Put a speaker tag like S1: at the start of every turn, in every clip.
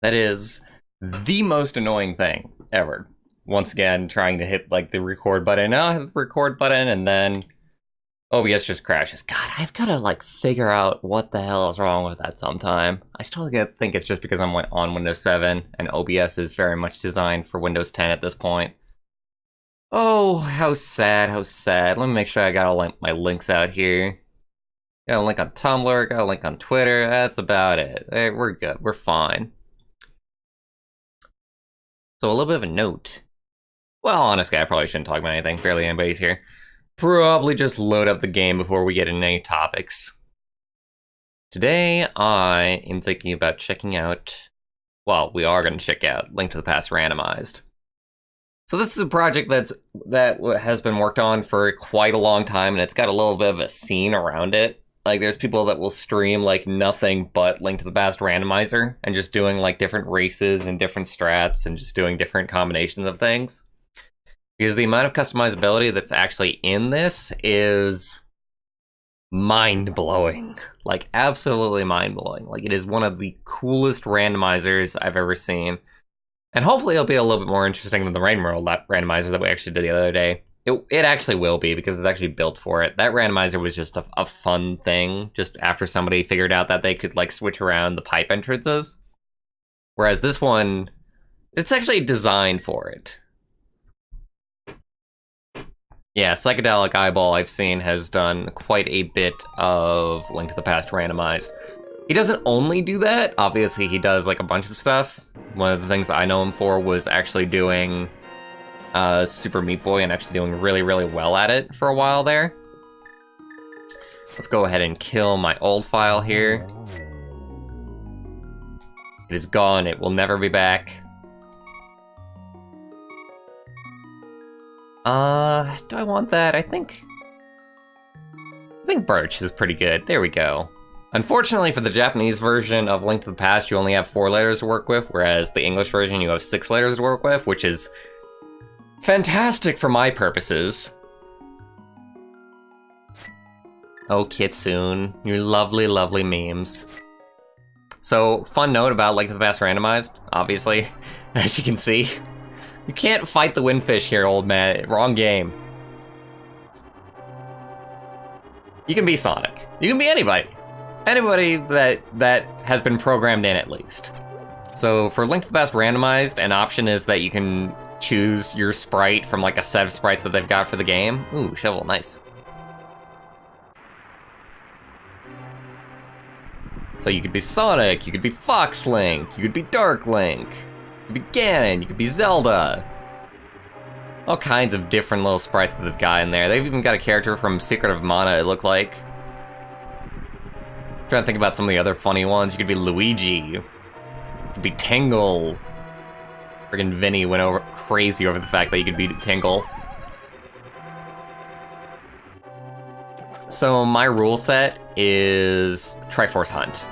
S1: That is the most annoying thing ever. Once again, trying to hit like the record button. Now I hit the record button and then OBS just crashes. God, I've got to like figure out what the hell is wrong with that sometime. I still think it's just because I'm on Windows 7 and OBS is very much designed for Windows 10 at this point. Oh, how sad, how sad. Let me make sure I got all my links out here. Got a link on Tumblr, got a link on Twitter. That's about it. Hey, we're good, we're fine. So a little bit of a note. Well, honestly, I probably shouldn't talk about anything. Barely anybody's here. Probably just load up the game before we get into any topics. Today, I am thinking about checking out... Well, we are going to check out Link to the Past Randomized. So this is a project that has been worked on for quite a long time, and it's got a little bit of a scene around it. Like, there's people that will stream, like, nothing but Link to the Past Randomizer, and just doing, like, different races and different strats, and just doing different combinations of things. Because the amount of customizability that's actually in this is mind-blowing. Like, absolutely mind-blowing. Like, it is one of the coolest randomizers I've ever seen. And hopefully it'll be a little bit more interesting than the Rain World randomizer that we actually did the other day. It actually will be, because it's actually built for it. That randomizer was just a fun thing, just after somebody figured out that they could, like, switch around the pipe entrances. Whereas this one, it's actually designed for it. Yeah, Psychedelic Eyeball, I've seen, has done quite a bit of Link to the Past Randomized. He doesn't only do that. Obviously, he does, like, a bunch of stuff. One of the things that I know him for was actually doing Super Meat Boy and actually doing really, really well at it for a while there. Let's go ahead and kill my old file here. It is gone. It will never be back. Do I want that? I think Birch is pretty good. There we go. Unfortunately, for the Japanese version of Link to the Past, you only have 4 letters to work with, whereas the English version, you have 6 letters to work with, which is fantastic for my purposes. Oh, Kitsune, your lovely, lovely memes. So, fun note about Link to the Past Randomized, obviously, as you can see. You can't fight the Windfish here, old man. Wrong game. You can be Sonic. You can be anybody. Anybody that has been programmed in, at least. So for Link to the Past Randomized, an option is that you can choose your sprite from like a set of sprites that they've got for the game. Ooh, shovel, nice. So you could be Sonic, you could be Fox Link, you could be Dark Link. You could be Ganon, you could be Zelda. All kinds of different little sprites that they've got in there. They've even got a character from Secret of Mana, it looked like. I'm trying to think about some of the other funny ones. You could be Luigi. You could be Tingle. Friggin' Vinny went crazy over the fact that you could be Tingle. So my rule set is Triforce Hunt.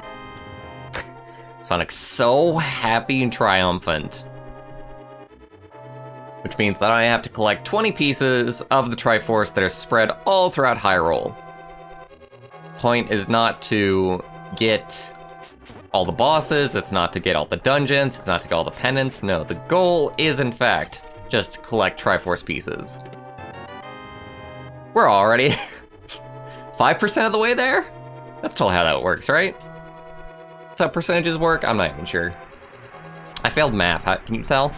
S1: Sonic's so happy and triumphant. Which means that I have to collect 20 pieces of the Triforce that are spread all throughout Hyrule. Point is not to get all the bosses, it's not to get all the dungeons, it's not to get all the pendants. No, the goal is, in fact, just to collect Triforce pieces. We're already 5% of the way there? That's totally how that works, right? That's how percentages work? I'm not even sure. I failed math, can you tell?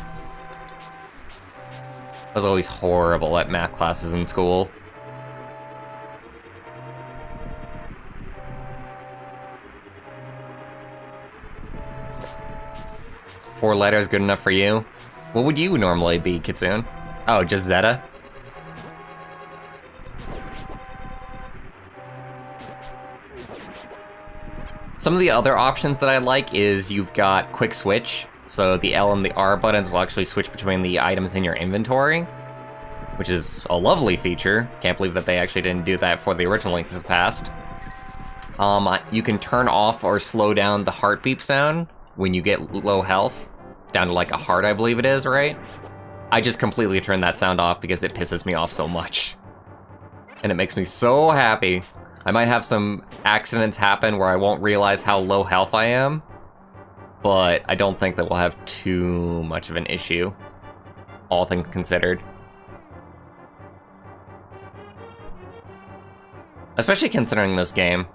S1: I was always horrible at math classes in school. Four letters good enough for you? What would you normally be, Kitsune? Oh, just Zeta? Some of the other options that I like is you've got Quick Switch. So the L and the R buttons will actually switch between the items in your inventory, which is a lovely feature. Can't believe that they actually didn't do that for the original Link to the Past. You can turn off or slow down the heart beep sound when you get low health, down to like a heart, I believe it is, right? I just completely turn that sound off because it pisses me off so much. And it makes me so happy. I might have some accidents happen where I won't realize how low health I am. but I don't think that we'll have too much of an issue, all things considered. Especially considering this game.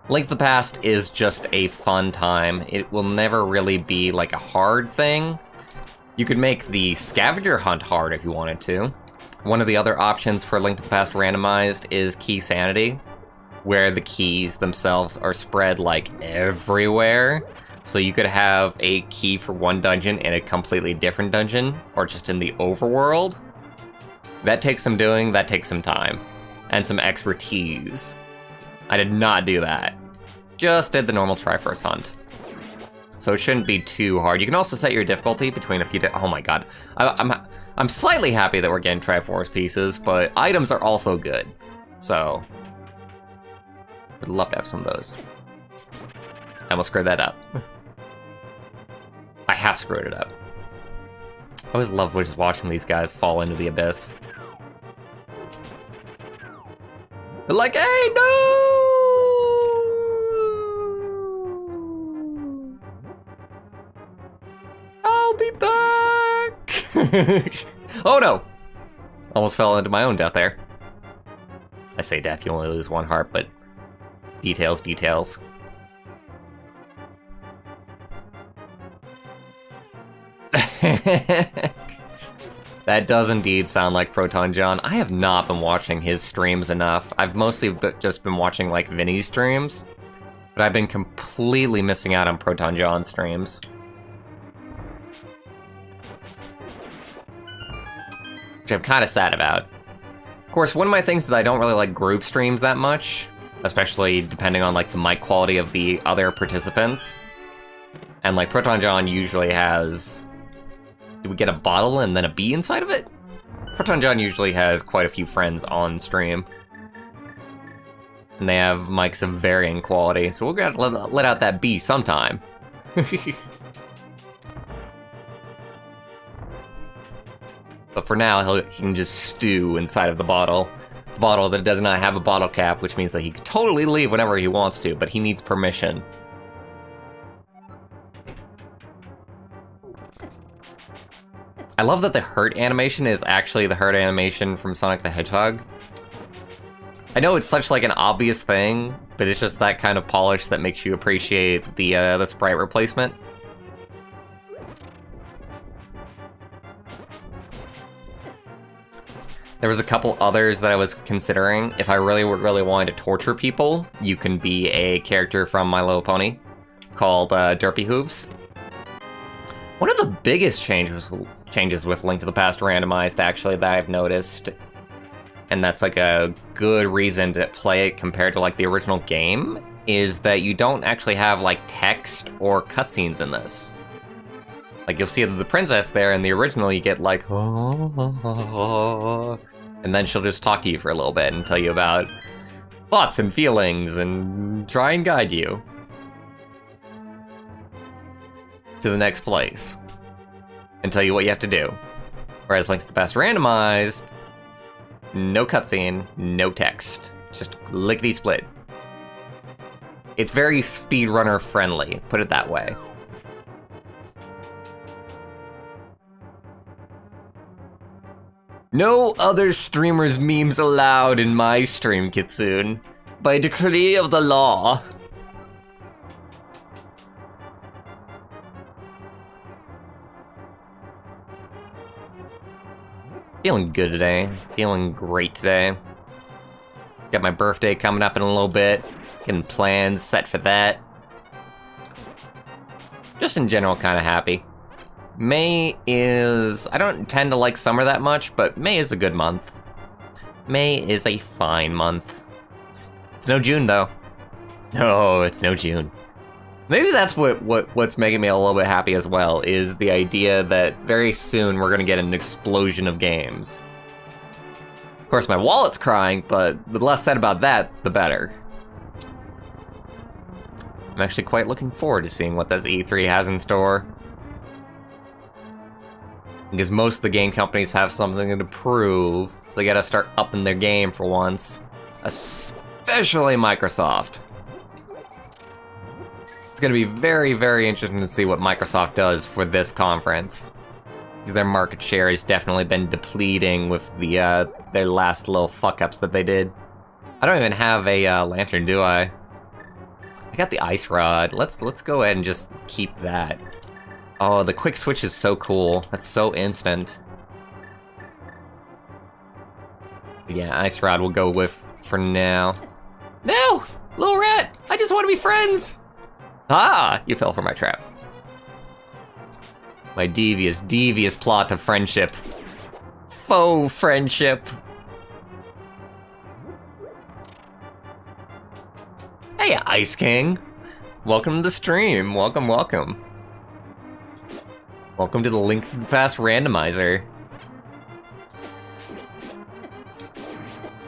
S1: Link to the Past is just a fun time. It will never really be like a hard thing. You could make the scavenger hunt hard if you wanted to. One of the other options for Link to the Past randomized is key sanity, where the keys themselves are spread like everywhere. So you could have a key for one dungeon in a completely different dungeon, or just in the overworld. That takes some doing, that takes some time, and some expertise. I did not do that. Just did the normal Triforce hunt. So it shouldn't be too hard. You can also set your difficulty between a few... Oh my god. I'm slightly happy that we're getting Triforce pieces, but items are also good. So... Would love to have some of those. I almost screwed that up. I have screwed it up. I always love just watching these guys fall into the abyss. They're like, hey, no! I'll be back! Oh no! Almost fell into my own death there. I say death, you only lose one heart, but details, details. That does indeed sound like Proton John. I have not been watching his streams enough. I've mostly just been watching, like, Vinny's streams. But I've been completely missing out on Proton John's streams. Which I'm kind of sad about. Of course, one of my things is that I don't really like group streams that much. Especially depending on, like, the mic quality of the other participants. And, like, Proton John usually has... Do we get a bottle and then a bee inside of it? Proton John usually has quite a few friends on stream. And they have mics of varying quality, so we're gonna let out that bee sometime. But for now, he can just stew inside of the bottle. The bottle that does not have a bottle cap, which means that he can totally leave whenever he wants to, but he needs permission. I love that the hurt animation is actually the hurt animation from Sonic the Hedgehog. I know it's such like an obvious thing, but it's just that kind of polish that makes you appreciate the sprite replacement. There was a couple others that I was considering. If I really wanted to torture people, you can be a character from My Little Pony called Derpy Hooves. One of the biggest changes with Link to the Past randomized, actually, that I've noticed, and that's like a good reason to play it compared to like the original game, is that you don't actually have like text or cutscenes in this. Like, you'll see the princess there in the original, you get like, oh, and then she'll just talk to you for a little bit and tell you about thoughts and feelings and try and guide you to the next place and tell you what you have to do. Whereas Link to the Past randomized, no cutscene, no text, just lickety-split. It's very speedrunner friendly, put it that way. No other streamers' memes allowed in my stream, Kitsune. By decree of the law. Feeling good today. Feeling great today. Got my birthday coming up in a little bit. Getting plans set for that. Just in general, kind of happy. May is... I don't tend to like summer that much, but May is a good month. May is a fine month. It's no June, though. No, it's no June. Maybe that's what's making me a little bit happy as well, is the idea that very soon we're going to get an explosion of games. Of course, my wallet's crying, but the less said about that, the better. I'm actually quite looking forward to seeing what this E3 has in store. Because most of the game companies have something to prove, so they gotta start upping their game for once. Especially Microsoft. It's gonna be very, very interesting to see what Microsoft does for this conference. Because their market share has definitely been depleting with the their last little fuck-ups that they did. I don't even have a lantern, do I? I got the ice rod. Let's go ahead and just keep that. Oh, the quick switch is so cool. That's so instant. But yeah, ice rod will go with for now. No! Little rat! I just want to be friends! Ah! You fell for my trap. My devious, devious plot of friendship. Faux friendship. Hey, Ice King! Welcome to the stream. Welcome, welcome. Welcome to the Link to the Past Randomizer.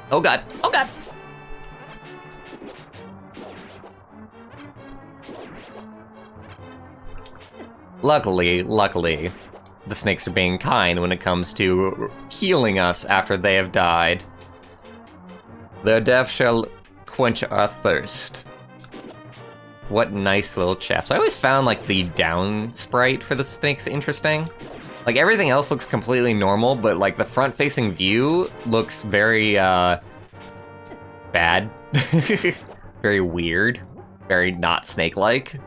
S1: Oh god, oh god! Luckily, the snakes are being kind when it comes to healing us after they have died. Their death shall quench our thirst. What nice little chaps. I always found, like, the down sprite for the snakes interesting. Like, everything else looks completely normal, but, like, the front-facing view looks very, bad. Very weird. Very not snake-like.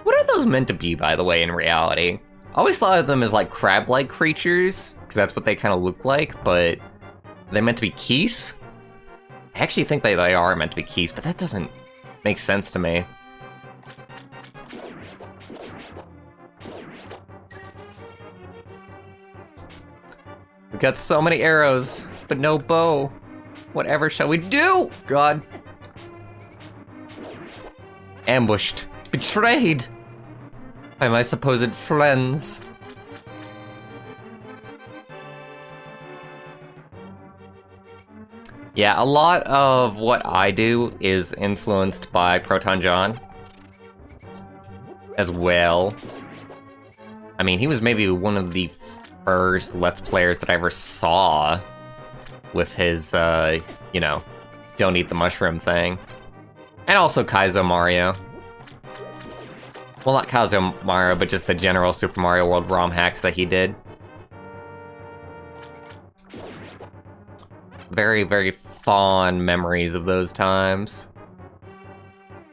S1: What are those meant to be, by the way, in reality? I always thought of them as, like, crab-like creatures, because that's what they kind of look like, but are they meant to be keys? I actually think they are meant to be keys, but that doesn't make sense to me. We've got so many arrows, but no bow. Whatever shall we do? God. Ambushed. Betrayed. By my supposed friends. Yeah, a lot of what I do is influenced by Proton John. As well. I mean, he was maybe one of the first Let's Players that I ever saw with his, you know, don't eat the mushroom thing. And also Kaizo Mario. Well, not Kaizo Mario, but just the general Super Mario World ROM hacks that he did. Very, very fond memories of those times.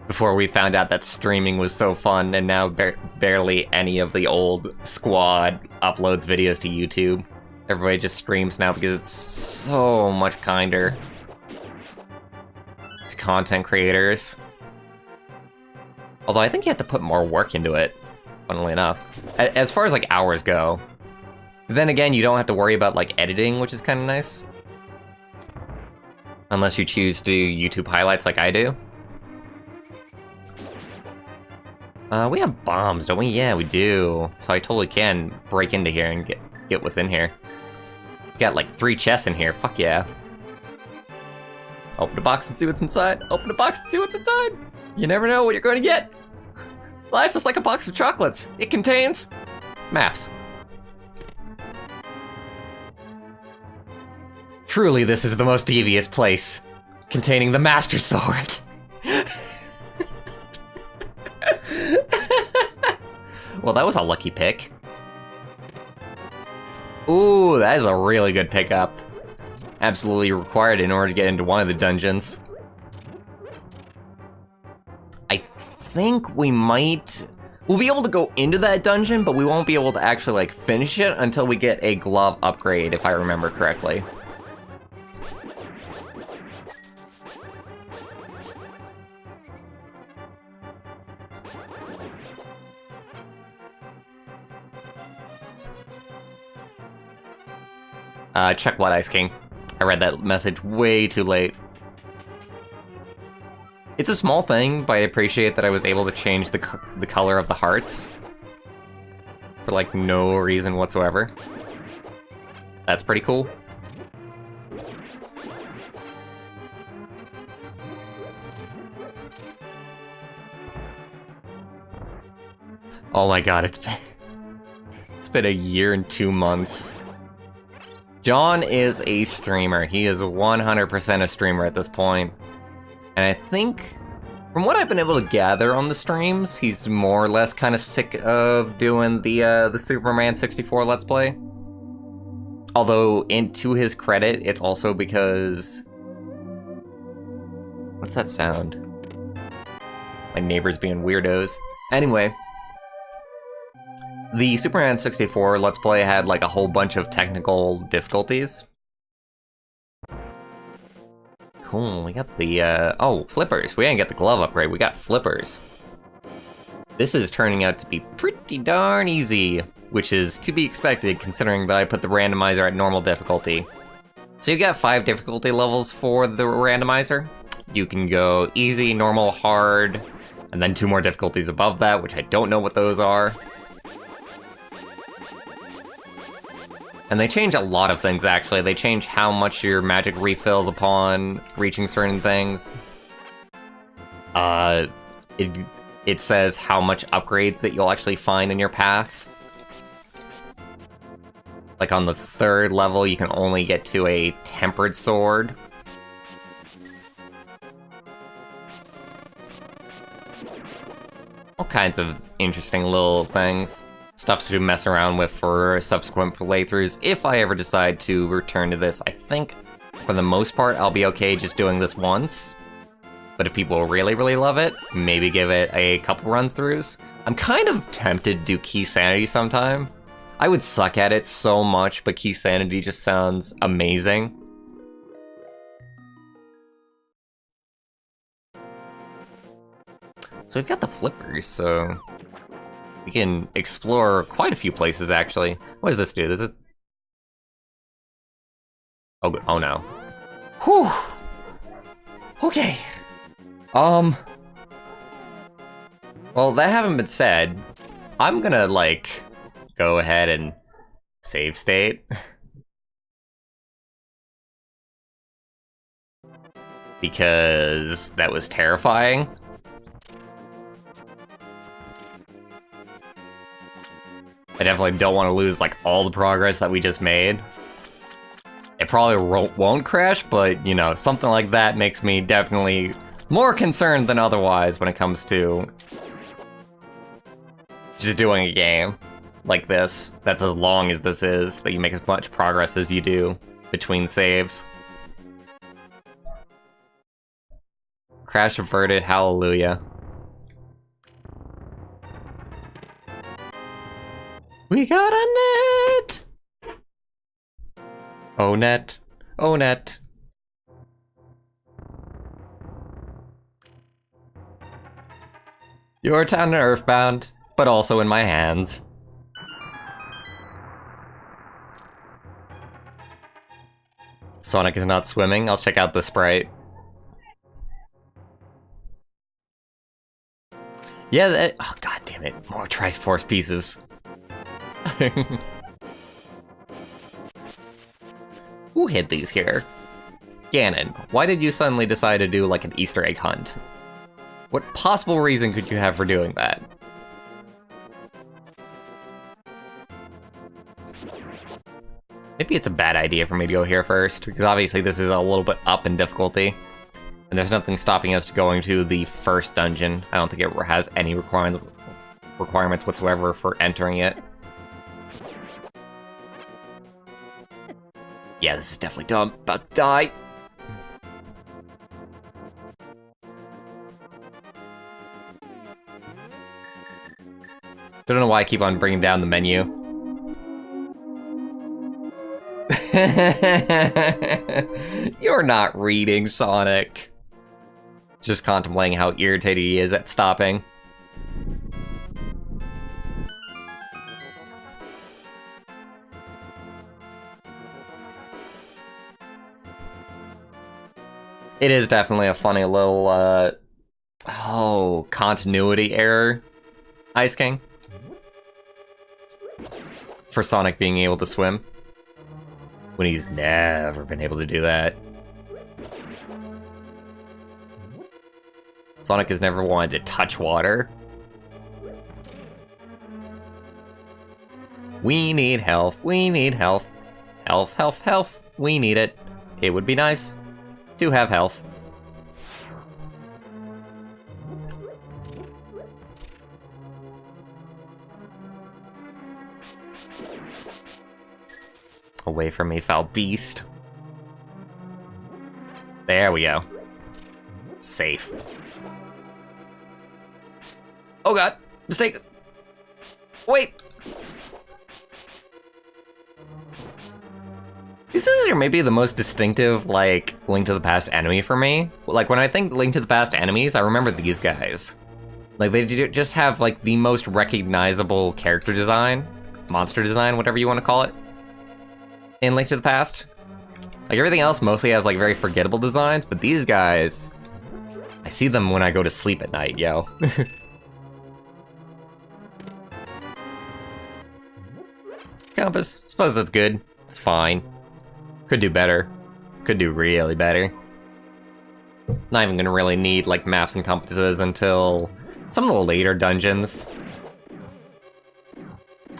S1: Before we found out that streaming was so fun, and now barely any of the old squad uploads videos to YouTube. Everybody just streams now because it's so much kinder to content creators. Although I think you have to put more work into it, funnily enough. As far as, like, hours go. But then again, you don't have to worry about, like, editing, which is kind of nice. Unless you choose to do YouTube highlights like I do. We have bombs, don't we? Yeah, we do. So I totally can break into here and get what's in here. We got, like, 3 chests in here. Fuck yeah. Open the box and see what's inside. Open the box and see what's inside. You never know what you're going to get. Life is like a box of chocolates. It contains maps. Truly, this is the most devious place, containing the Master Sword. Well, that was a lucky pick. Ooh, that is a really good pickup. Absolutely required in order to get into one of the dungeons. I think we might... We'll be able to go into that dungeon, but we won't be able to actually, like, finish it until we get a glove upgrade, if I remember correctly. Check what, Ice King? I read that message way too late. It's a small thing, but I appreciate that I was able to change the color of the hearts. For, like, no reason whatsoever. That's pretty cool. Oh my god, it's been a year and 2 months. John is a streamer. He is 100% a streamer at this point. And I think, from what I've been able to gather on the streams, he's more or less kind of sick of doing the Superman 64 Let's Play. Although, to his credit, it's also because... What's that sound? My neighbors being weirdos. Anyway. The Superman 64 Let's Play had like a whole bunch of technical difficulties. Cool, we got the, oh, flippers. We didn't get the glove upgrade, we got flippers. This is turning out to be pretty darn easy, which is to be expected considering that I put the randomizer at normal difficulty. So you got 5 difficulty levels for the randomizer. You can go easy, normal, hard, and then 2 more difficulties above that, which I don't know what those are. And they change a lot of things, actually. They change how much your magic refills upon reaching certain things. It says how much upgrades that you'll actually find in your path. Like on the 3rd level, you can only get to a tempered sword. All kinds of interesting little things. Stuff to mess around with for subsequent playthroughs, if I ever decide to return to this. I think, for the most part, I'll be okay just doing this once. But if people really, really love it, maybe give it a couple runs-throughs. I'm kind of tempted to do Key Sanity sometime. I would suck at it so much, but Key Sanity just sounds amazing. So we've got the flippers, so... we can explore quite a few places, actually. What does this do? Does it... oh no. Whew! Okay. Well, that having been said, I'm gonna, like, go ahead and save state. Because that was terrifying. I definitely don't want to lose, like, all the progress that we just made. It probably won't crash, but, you know, something like that makes me definitely more concerned than otherwise when it comes to just doing a game like this. That's as long as this is, that you make as much progress as you do between saves. Crash averted, hallelujah. We got a net! Oh net, oh net. Your town earthbound, but also in my hands. Sonic is not swimming, I'll check out the sprite. Yeah, that, oh god damn it, more Triforce pieces. Who hid these here? Ganon, why did you suddenly decide to do like an Easter egg hunt? What possible reason could you have for doing that? Maybe it's a bad idea for me to go here first, because obviously this is a little bit up in difficulty. And there's nothing stopping us going to the first dungeon. I don't think it has any requirements whatsoever for entering it. Yeah, this is definitely dumb. About to die. Don't know why I keep on bringing down the menu. You're not reading, Sonic. Just contemplating how irritated he is at stopping. It is definitely a funny little, continuity error, Ice King. For Sonic being able to swim. When he's never been able to do that. Sonic has never wanted to touch water. We need health, we need health. Health, health, health. We need it. It would be nice to have health. Away from me, foul beast. There we go. Safe. Oh god! Mistake! Wait! These are maybe the most distinctive, like, Link to the Past enemy for me. Like, when I think Link to the Past enemies, I remember these guys. Like, they just have, like, the most recognizable character design, monster design, whatever you want to call it, in Link to the Past. Like, everything else mostly has, like, very forgettable designs, but these guys, I see them when I go to sleep at night, yo. Compass, suppose that's good. It's fine. Could do better. Could do really better. Not even gonna really need, like, maps and compasses until some of the later dungeons.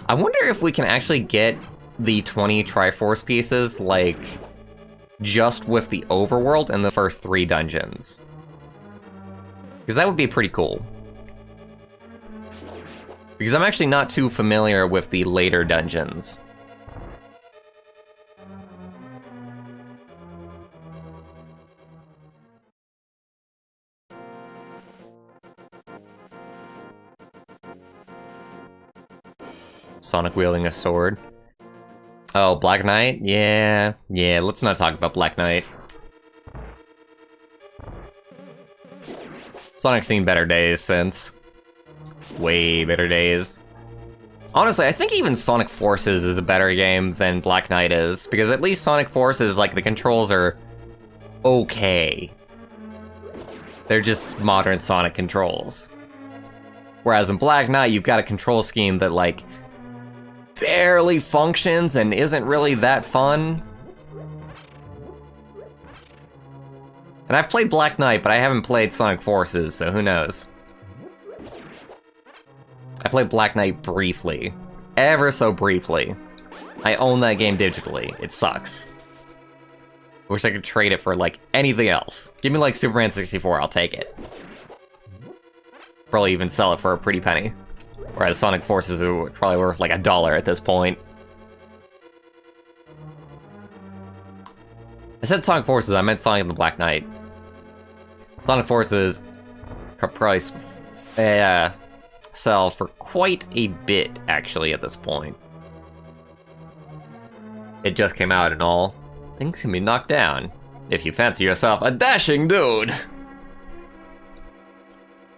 S1: I wonder if we can actually get the 20 Triforce pieces, like, just with the overworld and the first 3 dungeons. Because that would be pretty cool. Because I'm actually not too familiar with the later dungeons. Sonic wielding a sword. Oh, Black Knight? Yeah, let's not talk about Black Knight. Sonic's seen better days since. Way better days. Honestly, I think even Sonic Forces is a better game than Black Knight is, because at least Sonic Forces, like, the controls are okay. They're just modern Sonic controls. Whereas in Black Knight, you've got a control scheme that, like, barely functions and isn't really that fun. And I've played Black Knight, but I haven't played Sonic Forces, so who knows? I played Black Knight briefly. Ever so briefly. I own that game digitally. It sucks. I wish I could trade it for, like, anything else. Give me, like, Superman 64, I'll take it. Probably even sell it for a pretty penny. Whereas Sonic Forces are probably worth like $1 at this point. I said Sonic Forces, I meant Sonic the Black Knight. Sonic Forces could probably sell for quite a bit, actually, at this point. It just came out and all. Things can be knocked down if you fancy yourself a dashing dude.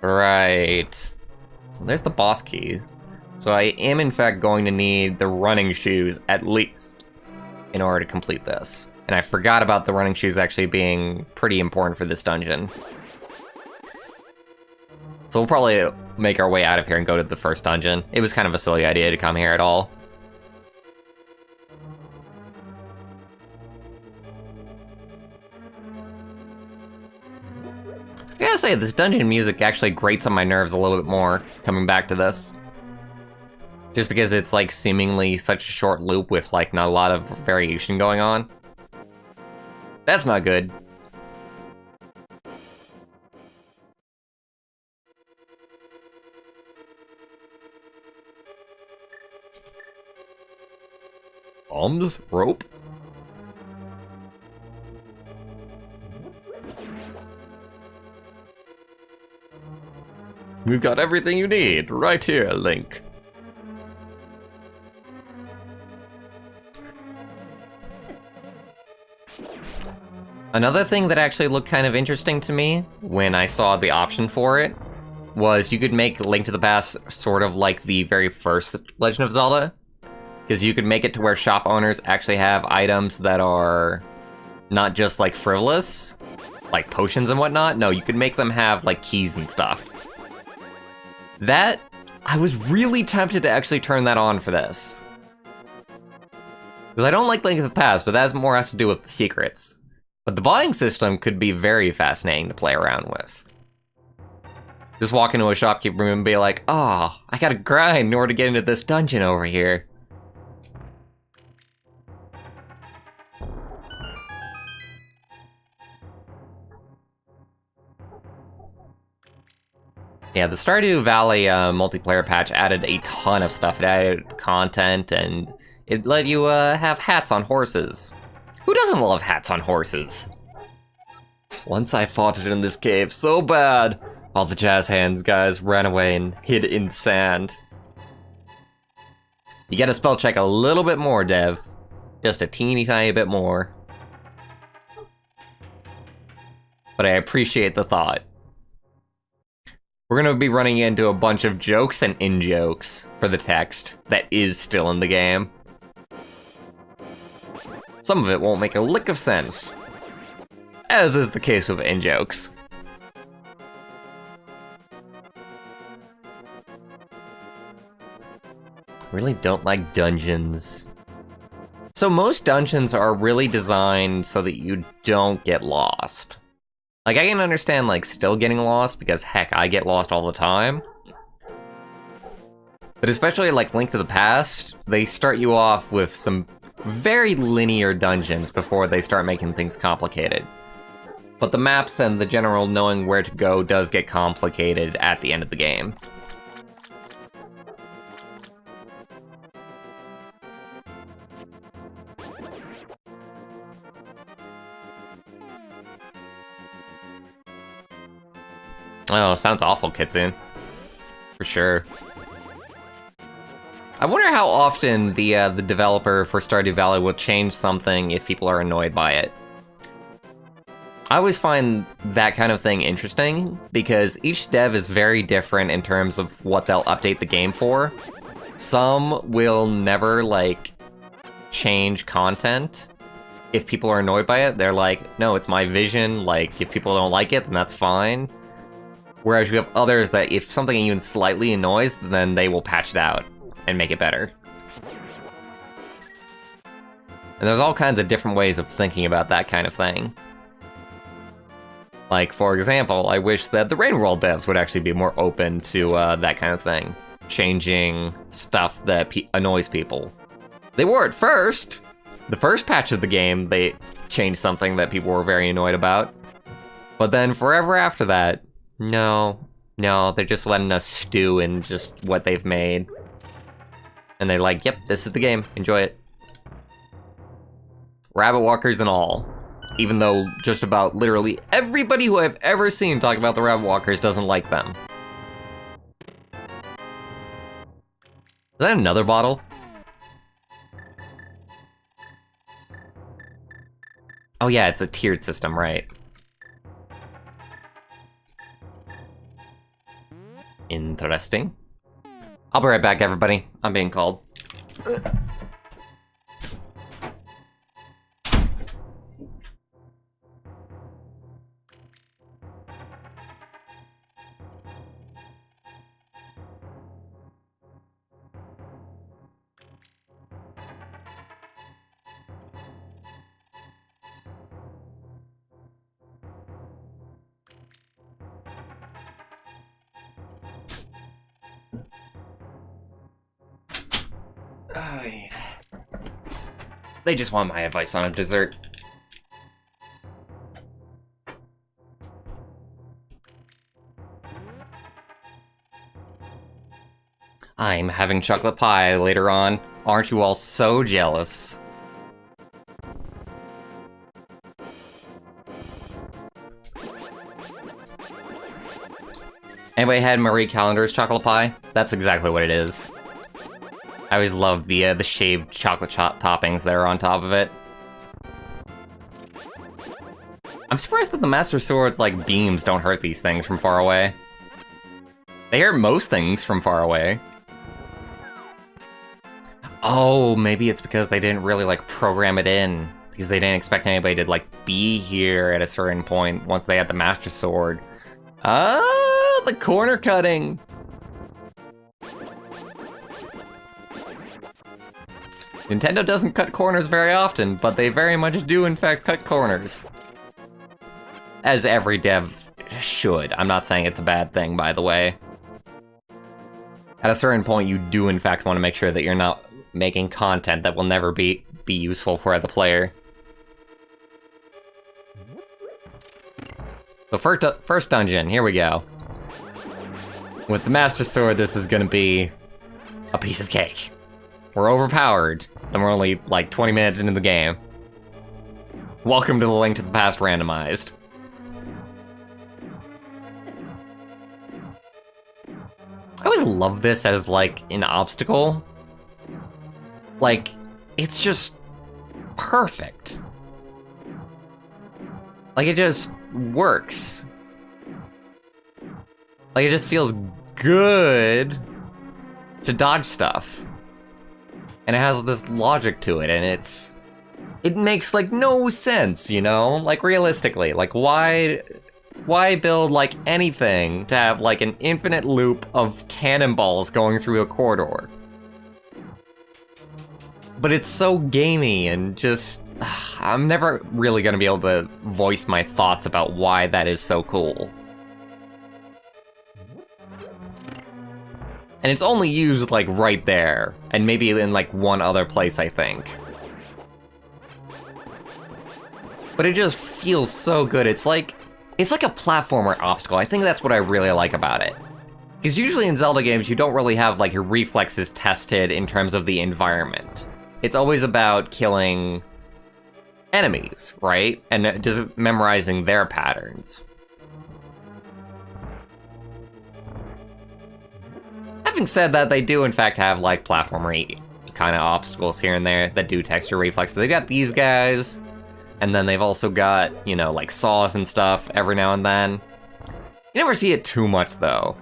S1: Right. There's the boss key. So I am in fact going to need the running shoes at least in order to complete this. And I forgot about the running shoes actually being pretty important for this dungeon. So we'll probably make our way out of here and go to the first dungeon. It was kind of a silly idea to come here at all. I gotta say, this dungeon music actually grates on my nerves a little bit more, coming back to this. Just because it's, like, seemingly such a short loop with, like, not a lot of variation going on. That's not good. Bombs? Rope? We've got everything you need, right here, Link. Another thing that actually looked kind of interesting to me when I saw the option for it was you could make Link to the Past sort of like the very first Legend of Zelda. Because you could make it to where shop owners actually have items that are not just like frivolous, like potions and whatnot. No, you could make them have like keys and stuff. That, I was really tempted to actually turn that on for this. Because I don't like Link to the Past, but that more has to do with the secrets. But the buying system could be very fascinating to play around with. Just walk into a shopkeeper and be like, oh, I gotta grind in order to get into this dungeon over here. Yeah, the Stardew Valley multiplayer patch added a ton of stuff. It added content, and it let you have hats on horses. Who doesn't love hats on horses? Once I fought it in this cave so bad, all the jazz hands guys ran away and hid in sand. You gotta spell check a little bit more, Dev. Just a teeny tiny bit more. But I appreciate the thought. We're gonna be running into a bunch of jokes and in-jokes for the text that is still in the game. Some of it won't make a lick of sense, as is the case with in-jokes. Really don't like dungeons. So most dungeons are really designed so that you don't get lost. Like, I can understand, like, still getting lost, because, heck, I get lost all the time. But especially, like, Link to the Past, they start you off with some very linear dungeons before they start making things complicated. But the maps and the general knowing where to go does get complicated at the end of the game. Oh, sounds awful, Kitsune. For sure. I wonder how often the developer for Stardew Valley will change something if people are annoyed by it. I always find that kind of thing interesting, because each dev is very different in terms of what they'll update the game for. Some will never, like, change content if people are annoyed by it. They're like, no, it's my vision, like, if people don't like it, then that's fine. Whereas you have others that if something even slightly annoys, then they will patch it out and make it better. And there's all kinds of different ways of thinking about that kind of thing. Like, for example, I wish that the Rain World devs would actually be more open to that kind of thing. Changing stuff that annoys people. They were at first! The first patch of the game, they changed something that people were very annoyed about. But then forever after that, no, they're just letting us stew in just what they've made. And they're like, yep, this is the game, enjoy it. Rabbit walkers and all. Even though just about literally everybody who I've ever seen talk about the rabbit walkers doesn't like them. Is that another bottle? Oh yeah, it's a tiered system, right. Interesting. I'll be right back, everybody. I'm being called. Oh, yeah. They just want my advice on a dessert. I'm having chocolate pie later on. Aren't you all so jealous? Anybody had Marie Callender's chocolate pie? That's exactly what it is. I always love the shaved chocolate toppings that are on top of it. I'm surprised that the Master Sword's, like, beams don't hurt these things from far away. They hurt most things from far away. Oh, maybe it's because they didn't really, like, program it in. Because they didn't expect anybody to, like, be here at a certain point once they had the Master Sword. Ah, the corner cutting! Nintendo doesn't cut corners very often, but they very much do in fact cut corners. As every dev should. I'm not saying it's a bad thing, by the way. At a certain point, you do in fact want to make sure that you're not making content that will never be useful for the player. The first dungeon, here we go. With the Master Sword, this is gonna be a piece of cake. We're overpowered, and we're only like 20 minutes into the game. Welcome to the Link to the Past Randomized. I always love this as like an obstacle. Like, it's just perfect. Like, it just works. Like, it just feels good to dodge stuff. And it has this logic to it, and it makes, like, no sense, you know? Like, realistically, like, why build, like, anything to have, like, an infinite loop of cannonballs going through a corridor? But it's so gamey, and just... I'm never really gonna be able to voice my thoughts about why that is so cool. And it's only used, like, right there, and maybe in, like, one other place, I think. But it just feels so good. It's like a platformer obstacle. I think that's what I really like about it. Because usually in Zelda games, you don't really have, like, your reflexes tested in terms of the environment. It's always about killing enemies, right? And just memorizing their patterns. Having said that, they do in fact have, like, platformer kind of obstacles here and there that do test your reflexes. They've got these guys, and then they've also got, you know, like, saws and stuff every now and then. You never see it too much, though.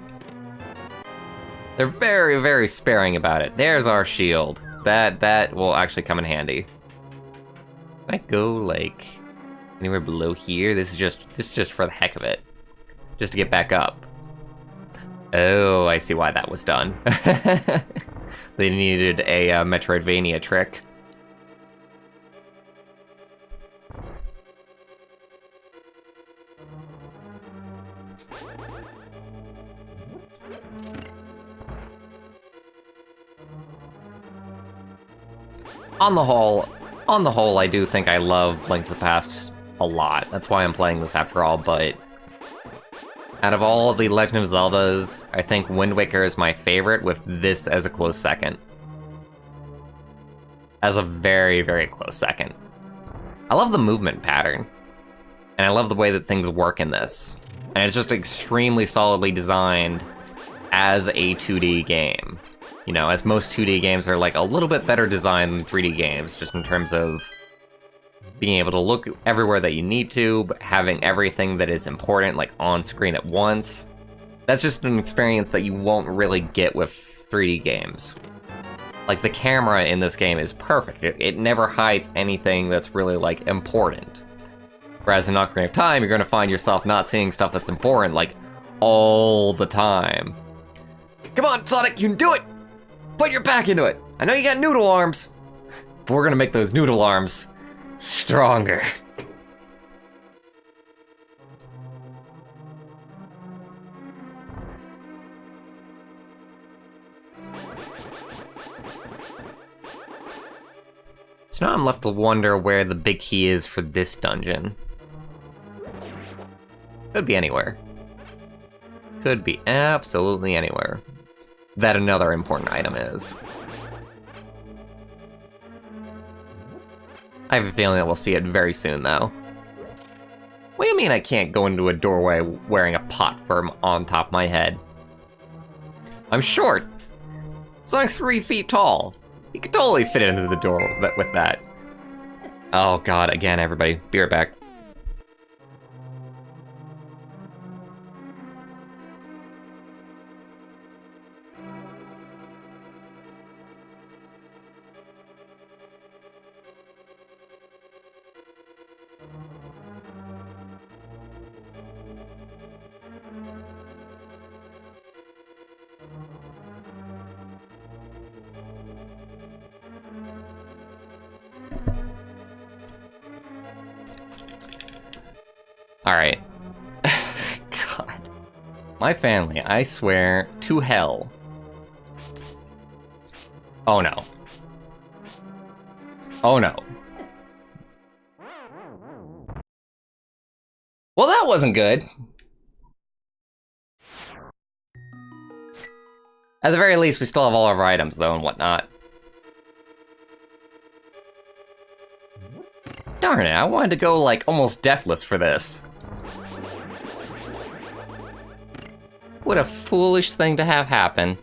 S1: They're very, very sparing about it. There's our shield. That will actually come in handy. Can I go, like, anywhere below here? This is just for the heck of it. Just to get back up. Oh, I see why that was done. They needed a Metroidvania trick. On the whole, I do think I love Link to the Past a lot. That's why I'm playing this after all, but out of all the Legend of Zeldas, I think Wind Waker is my favorite, with this as a close second. As a very, very close second. I love the movement pattern, and I love the way that things work in this. And it's just extremely solidly designed as a 2D game. You know, as most 2D games are, like, a little bit better designed than 3D games, just in terms of being able to look everywhere that you need to, but having everything that is important, like, on screen at once. That's just an experience that you won't really get with 3D games. Like, the camera in this game is perfect. It never hides anything that's really, like, important. Whereas in Ocarina of Time, you're gonna find yourself not seeing stuff that's important, like, all the time. Come on, Sonic, you can do it! Put your back into it! I know you got noodle arms, but we're gonna make those noodle arms stronger. So now I'm left to wonder where the big key is for this dungeon. Could be anywhere. Could be absolutely anywhere. That another important item is. I have a feeling that we'll see it very soon, though. What do you mean I can't go into a doorway wearing a pot from on top of my head? I'm short! Sonic's 3 feet tall. He could totally fit into the door with that. Oh god, again, everybody. Be right back. Alright. God. My family, I swear to hell. Oh no. Oh no. Well, that wasn't good. At the very least, we still have all of our items, though, and whatnot. Darn it, I wanted to go, like, almost deathless for this. What a foolish thing to have happen.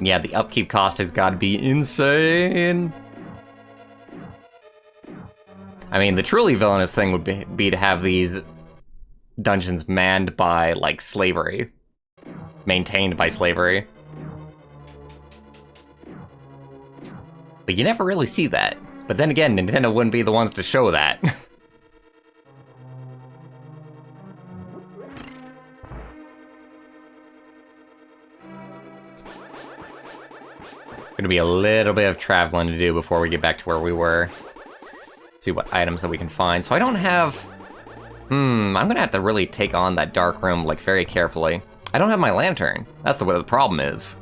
S1: Yeah, the upkeep cost has got to be insane. I mean, the truly villainous thing would be to have these dungeons manned by, like, slavery. Maintained by slavery. But you never really see that. But then again, Nintendo wouldn't be the ones to show that. Gonna be a little bit of traveling to do before we get back to where we were. See what items that we can find. So I don't have... I'm gonna have to really take on that dark room, like, very carefully. I don't have my lantern. That's what the problem is.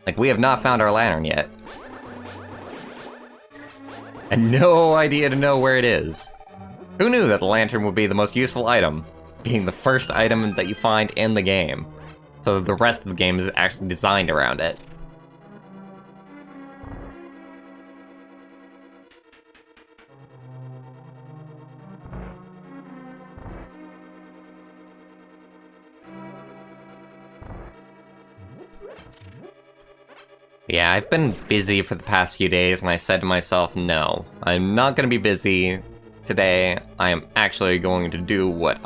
S1: Like, we have not found our lantern yet. And no idea to know where it is. Who knew that the lantern would be the most useful item? Being the first item that you find in the game. So the rest of the game is actually designed around it. Yeah, I've been busy for the past few days, and I said to myself, no, I'm not going to be busy today. I am actually going to do what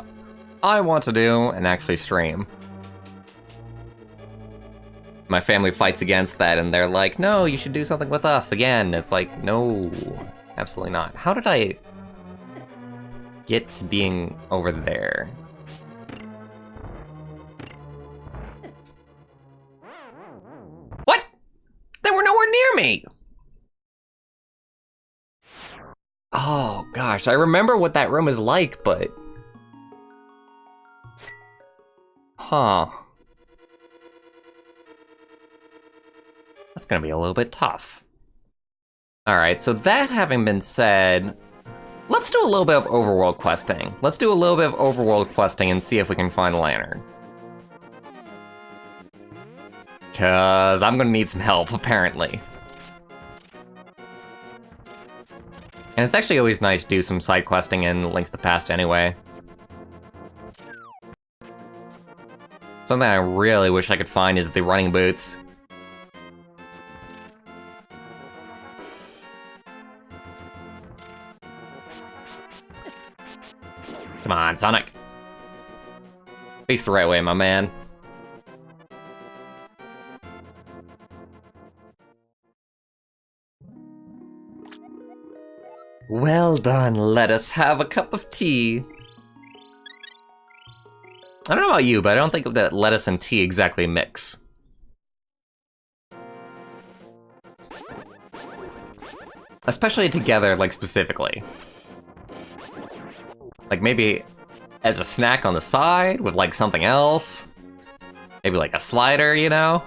S1: I want to do and actually stream. My family fights against that, and they're like, no, you should do something with us again. It's like, no, absolutely not. How did I get to being over there? What? They were nowhere near me! Oh, gosh, I remember what that room is like, but... Huh. That's gonna be a little bit tough. Alright, so that having been said, let's do a little bit of overworld questing. Let's do a little bit of overworld questing and see if we can find a lantern. Cause I'm gonna need some help, apparently. And it's actually always nice to do some side questing in Link to the Past anyway. Something I really wish I could find is the running boots. Come on, Sonic. Face the right way, my man. Well done, let us have a cup of tea. I don't know about you, but I don't think that lettuce and tea exactly mix. Especially together, like, specifically. Like, maybe as a snack on the side with, like, something else. Maybe, like, a slider, you know?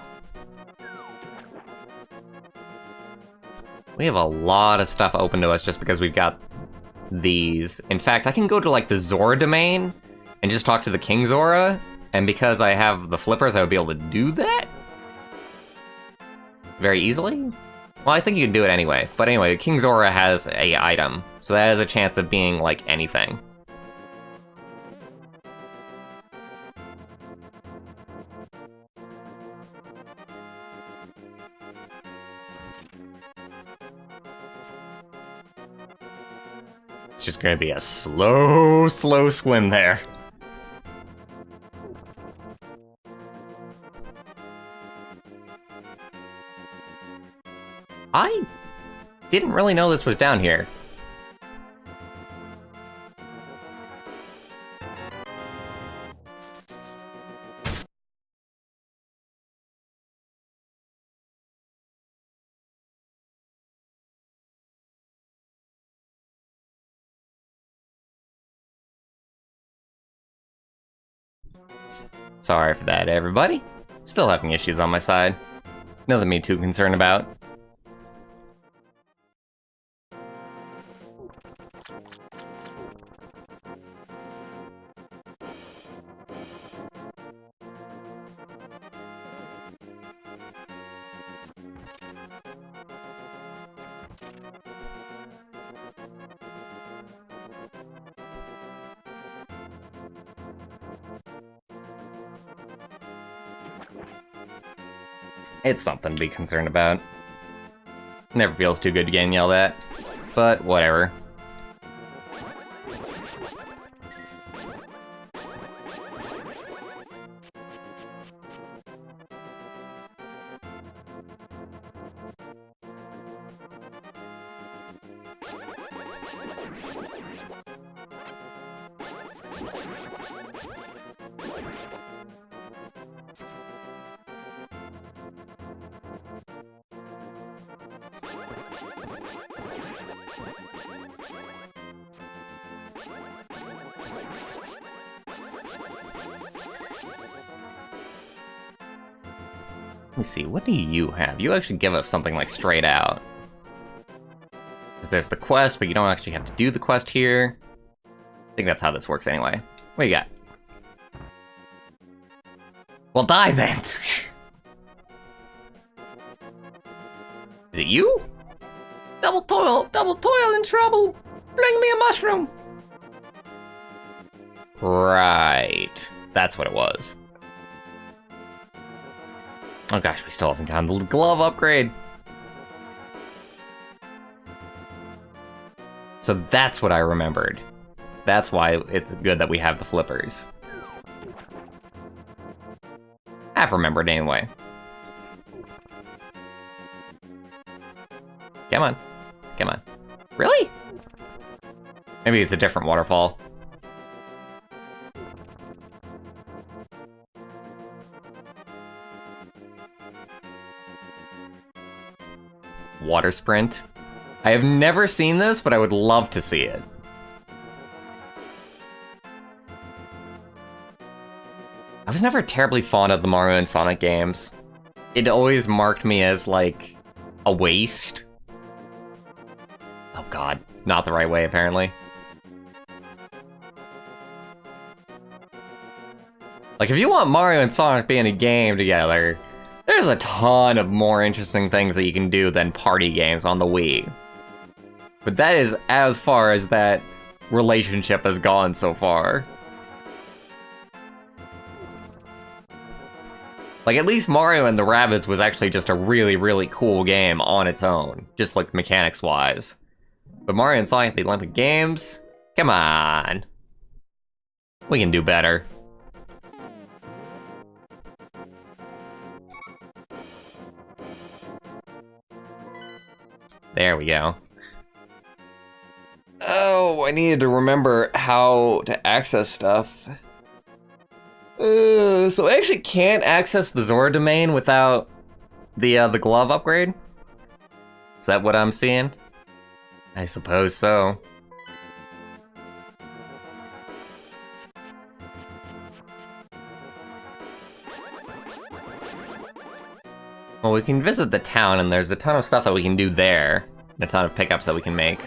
S1: We have a lot of stuff open to us just because we've got these. In fact, I can go to, like, the Zora domain and just talk to the King Zora, and because I have the flippers, I would be able to do that? Very easily? Well, I think you can do it anyway. But anyway, King Zora has a item, so that has a chance of being, like, anything. It's just gonna be a slow, slow swim there. I didn't really know this was down here. Sorry for that, everybody. Still having issues on my side. Nothing to be too concerned about. It's something to be concerned about. Never feels too good to get yelled at, but whatever. Let me see, what do you have? You actually give us something like straight out. Because there's the quest, but you don't actually have to do the quest here. I think that's how this works anyway. What do you got? Well, die then! Is it you? Double toil in trouble! Bring me a mushroom! Right. That's what it was. Oh gosh, we still haven't gotten the glove upgrade. So that's what I remembered. That's why it's good that we have the flippers. I've remembered anyway. Come on. Come on. Really? Maybe it's a different waterfall. Water sprint. I have never seen this, but I would love to see it. I was never terribly fond of the Mario and Sonic games. It always marked me as, like, a waste. Oh god, not the right way, apparently. Like, if you want Mario and Sonic being a game together, there's a ton of more interesting things that you can do than party games on the Wii. But that is as far as that relationship has gone so far. Like, at least Mario and the Rabbids was actually just a really, really cool game on its own. Just, like, mechanics-wise. But Mario and Sonic, the Olympic Games? Come on. We can do better. There we go. Oh, I needed to remember how to access stuff. So I actually can't access the Zora domain without the glove upgrade? Is that what I'm seeing? I suppose so. Well, we can visit the town, and there's a ton of stuff that we can do there. And a ton of pickups that we can make.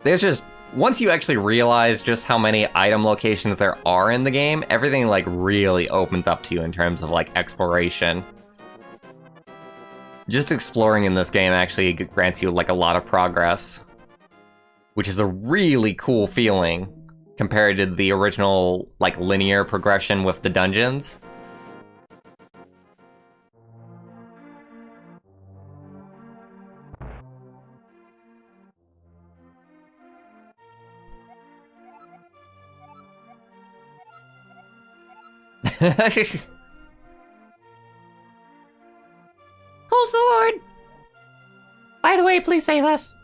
S1: There's just... Once you actually realize just how many item locations there are in the game, everything, like, really opens up to you in terms of, like, exploration. Just exploring in this game actually grants you, like, a lot of progress. Which is a really cool feeling, compared to the original, like, linear progression with the dungeons.
S2: Cool sword! By the way, please save us.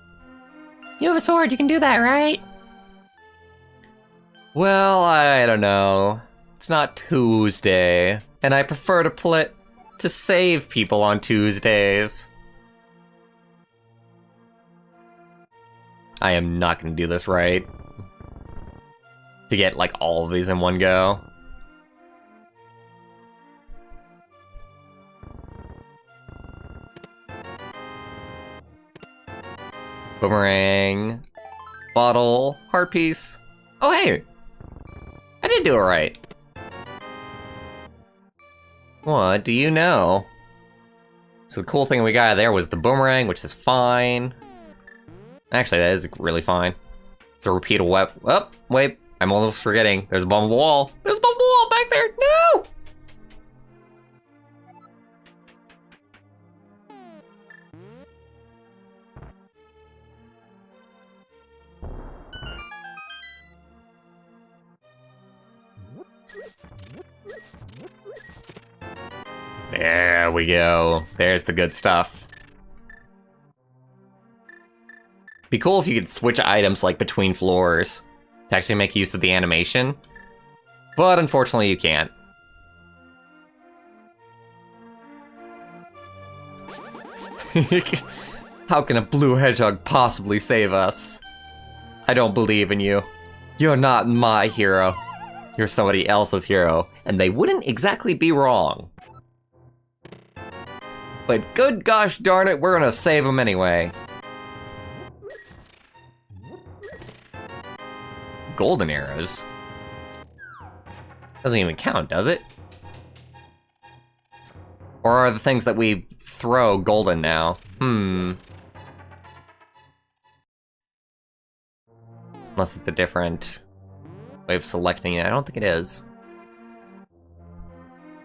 S2: You have a sword, you can do that, right?
S1: Well, I don't know. It's not Tuesday, and I prefer to save people on Tuesdays. I am not gonna do this right. To get, like, all of these in one go. Boomerang. Bottle. Heart piece. Oh, hey! I did do it right. What do you know? So the cool thing we got there was the boomerang, which is fine. Actually, that is really fine. It's a repeatable weapon. Oh, wait. I'm almost forgetting. There's a bomb wall. There's a bomb wall back there. No! There we go. There's the good stuff. Be cool if you could switch items, like, between floors to actually make use of the animation. But unfortunately, you can't. How can a blue hedgehog possibly save us? I don't believe in you. You're not my hero. You're somebody else's hero, and they wouldn't exactly be wrong. But good gosh darn it, we're gonna save him anyway. Golden arrows? Doesn't even count, does it? Or are the things that we throw golden now? Unless it's a different way of selecting it. I don't think it is.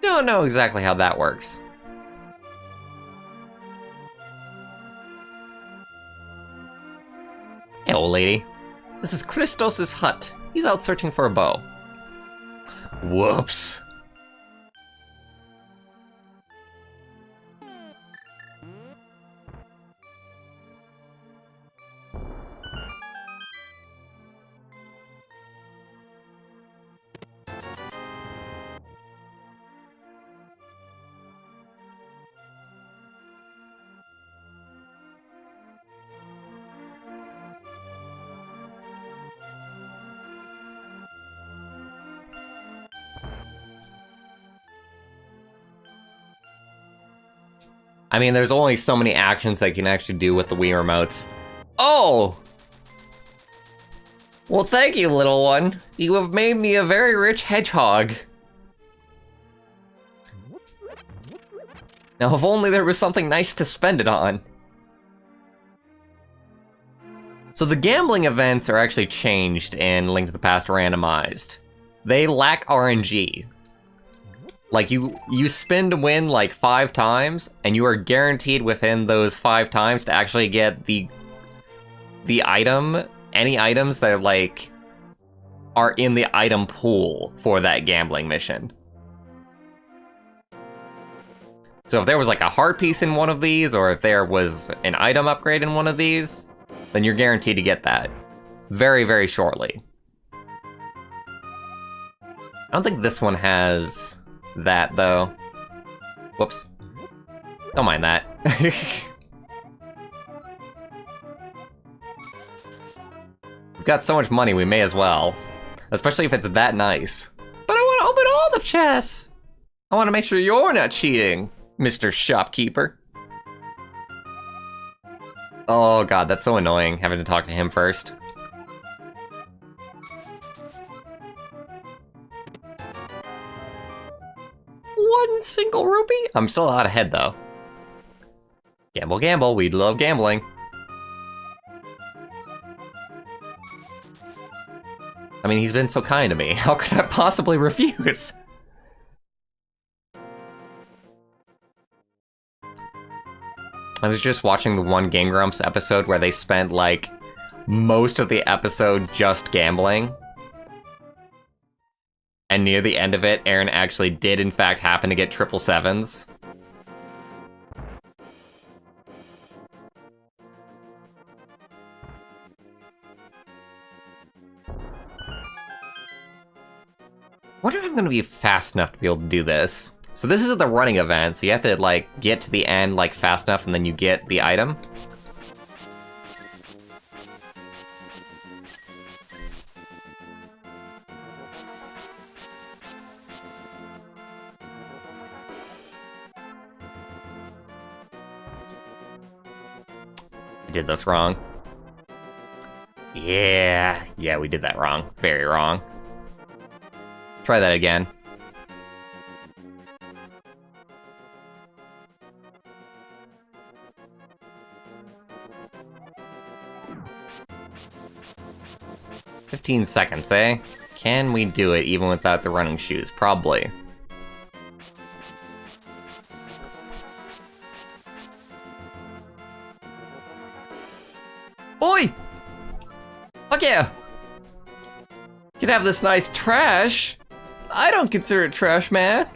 S1: Don't know exactly how that works. Hey, old lady. This is Christos' hut. He's out searching for a bow. Whoops. I mean, there's only so many actions that you can actually do with the Wii remotes. Oh! Well, thank you, little one. You have made me a very rich hedgehog. Now, if only there was something nice to spend it on. So the gambling events are actually changed in Link to the Past Randomized. They lack RNG. Like, you spin to win, like, 5 times, and you are guaranteed within those 5 times to actually get the item, any items that, like, are in the item pool for that gambling mission. So if there was, like, a heart piece in one of these, or if there was an item upgrade in one of these, then you're guaranteed to get that very, very shortly. I don't think this one has that, though. Whoops. Don't mind that. We've got so much money, we may as well. Especially if it's that nice. But I want to open all the chests! I want to make sure you're not cheating, Mr. Shopkeeper. Oh god, that's so annoying, having to talk to him first. One single rupee? I'm still out ahead, though. Gamble, gamble, we love gambling. I mean, he's been so kind to me. How could I possibly refuse? I was just watching the one Game Grumps episode where they spent, like, most of the episode just gambling. And near the end of it, Aaron actually did, in fact, happen to get 777s. I wonder if I'm going to be fast enough to be able to do this. So this is the running event, so you have to, like, get to the end, like, fast enough, and then you get the item. I did this wrong. Yeah, we did that wrong. Very wrong. Try that again. "15 seconds, eh? Can we do it even without the running shoes? Probably." Oi! Fuck yeah! You can have this nice trash. I don't consider it trash, man.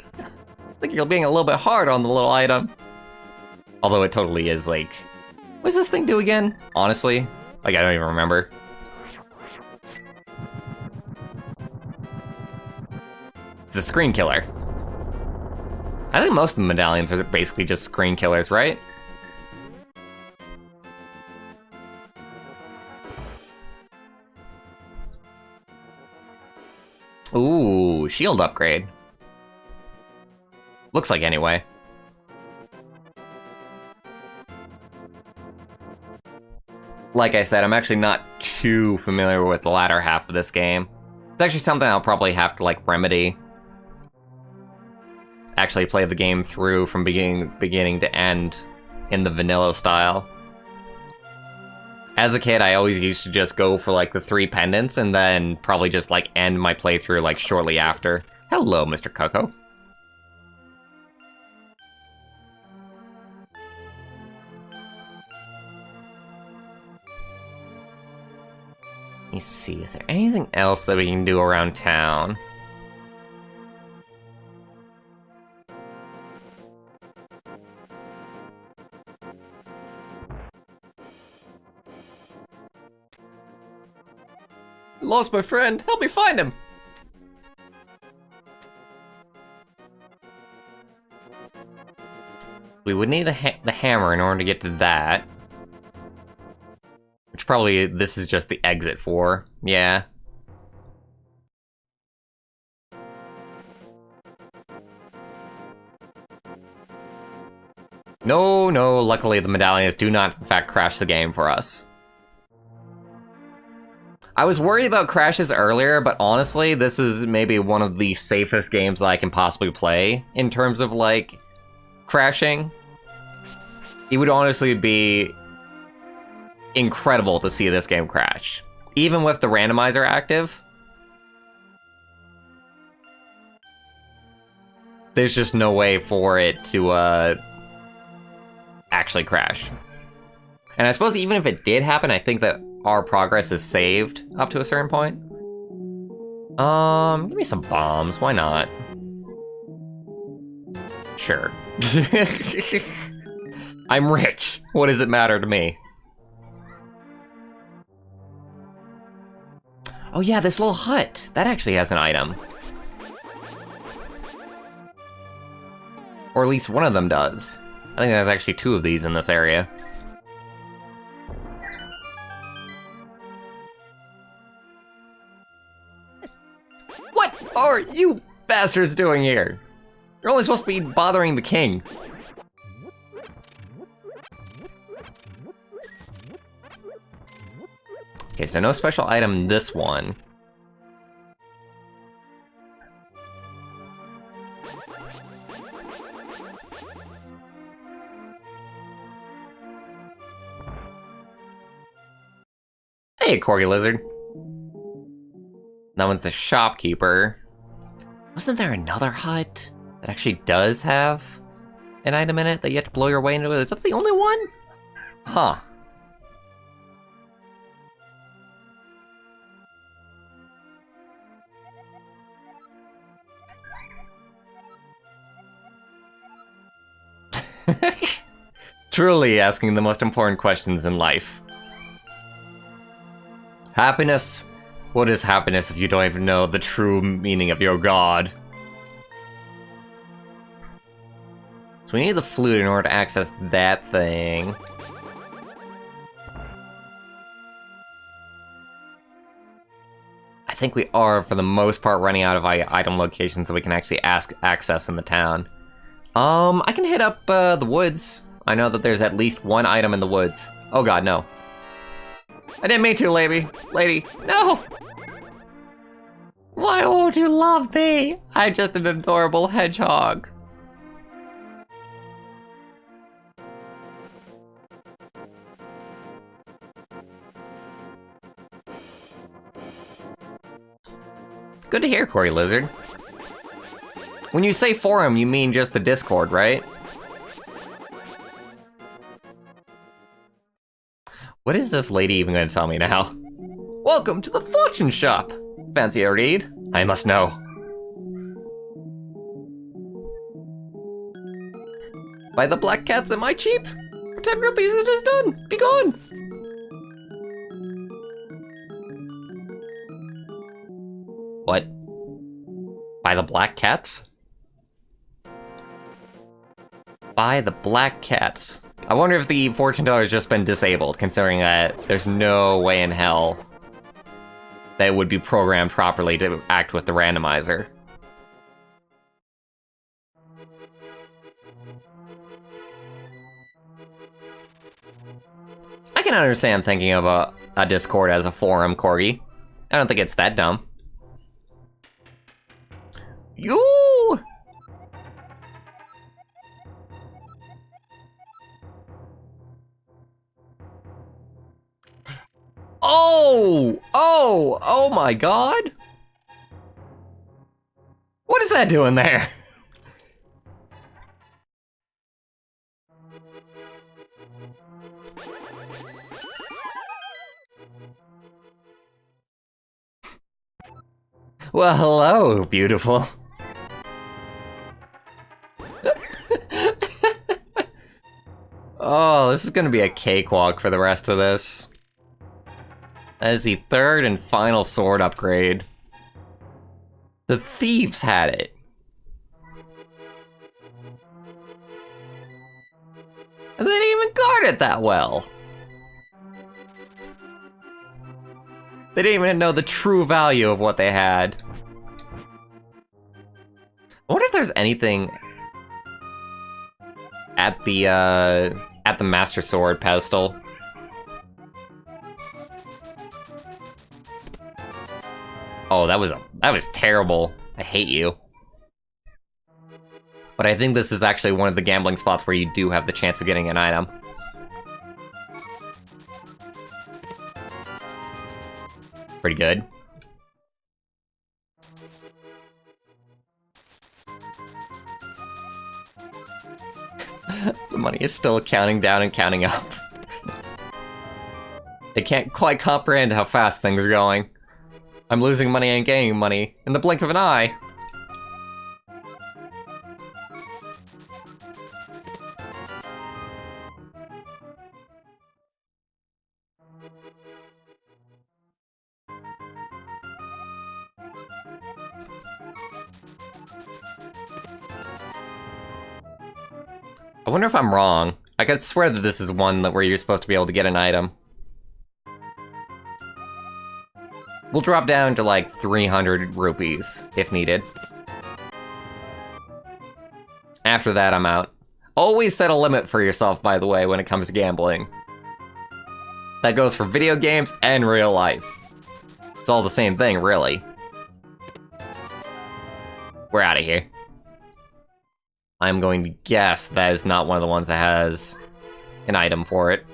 S1: I think you're being a little bit hard on the little item. Although it totally is, like... What does this thing do again? Honestly? Like, I don't even remember. It's a screen killer. I think most of the medallions are basically just screen killers, right? Ooh, shield upgrade. Looks like anyway. Like I said, I'm actually not too familiar with the latter half of this game. It's actually something I'll probably have to, like, remedy. Actually play the game through from beginning to end in the vanilla style. As a kid, I always used to just go for, like, the 3 pendants and then probably just, like, end my playthrough, like, shortly after. Hello, Mr. Coco. Let me see, is there anything else that we can do around town? Lost my friend. Help me find him. We would need the hammer in order to get to that. Which probably this is just the exit for. Yeah. No, luckily the medallions do not, in fact, crash the game for us. I was worried about crashes earlier, but honestly, this is maybe one of the safest games that I can possibly play in terms of, like, crashing. It would honestly be incredible to see this game crash. Even with the randomizer active, there's just no way for it to, actually crash. And I suppose even if it did happen, I think that our progress is saved up to a certain point. Give me some bombs, why not? Sure. I'm rich, what does it matter to me? Oh yeah, this little hut, that actually has an item. Or at least one of them does. I think there's actually 2 of these in this area. What are you bastards doing here? You're only supposed to be bothering the king. Okay, so no special item in this one. Hey, Corgi Lizard. That one's the shopkeeper. Wasn't there another hut that actually does have an item in it that you have to blow your way into? Is that the only one? Huh. Truly asking the most important questions in life. Happiness? What is happiness if you don't even know the true meaning of your god? So we need the flute in order to access that thing. I think we are, for the most part, running out of item locations that we can actually access in the town. I can hit up the woods. I know that there's at least one item in the woods. Oh god, no. I didn't mean to, lady. No! Why won't you love me? I'm just an adorable hedgehog. Good to hear, Corey Lizard. When you say forum, you mean just the Discord, right? What is this lady even going to tell me now? Welcome to the fortune shop! Fancy a read? I must know. Buy the black cats, am I cheap? For 10 rupees it is done! Be gone! What? Buy the black cats? Buy the black cats. I wonder if the fortune teller has just been disabled, considering that there's no way in hell that it would be programmed properly to act with the randomizer. I can understand thinking of a Discord as a forum, Corgi. I don't think it's that dumb. You. Oh my god! What is that doing there? Well, hello, beautiful. Oh, this is gonna be a cakewalk for the rest of this. That is the third and final sword upgrade. The thieves had it. And they didn't even guard it that well. They didn't even know the true value of what they had. I wonder if there's anything at the Master Sword pedestal. Oh, that was terrible. I hate you. But I think this is actually one of the gambling spots where you do have the chance of getting an item. Pretty good. The money is still counting down and counting up. I can't quite comprehend how fast things are going. I'm losing money and gaining money in the blink of an eye. I wonder if I'm wrong. I could swear that this is one where you're supposed to be able to get an item. We'll drop down to like 300 rupees, if needed. After that, I'm out. Always set a limit for yourself, by the way, when it comes to gambling. That goes for video games and real life. It's all the same thing, really. We're out of here. I'm going to guess that is not one of the ones that has an item for it.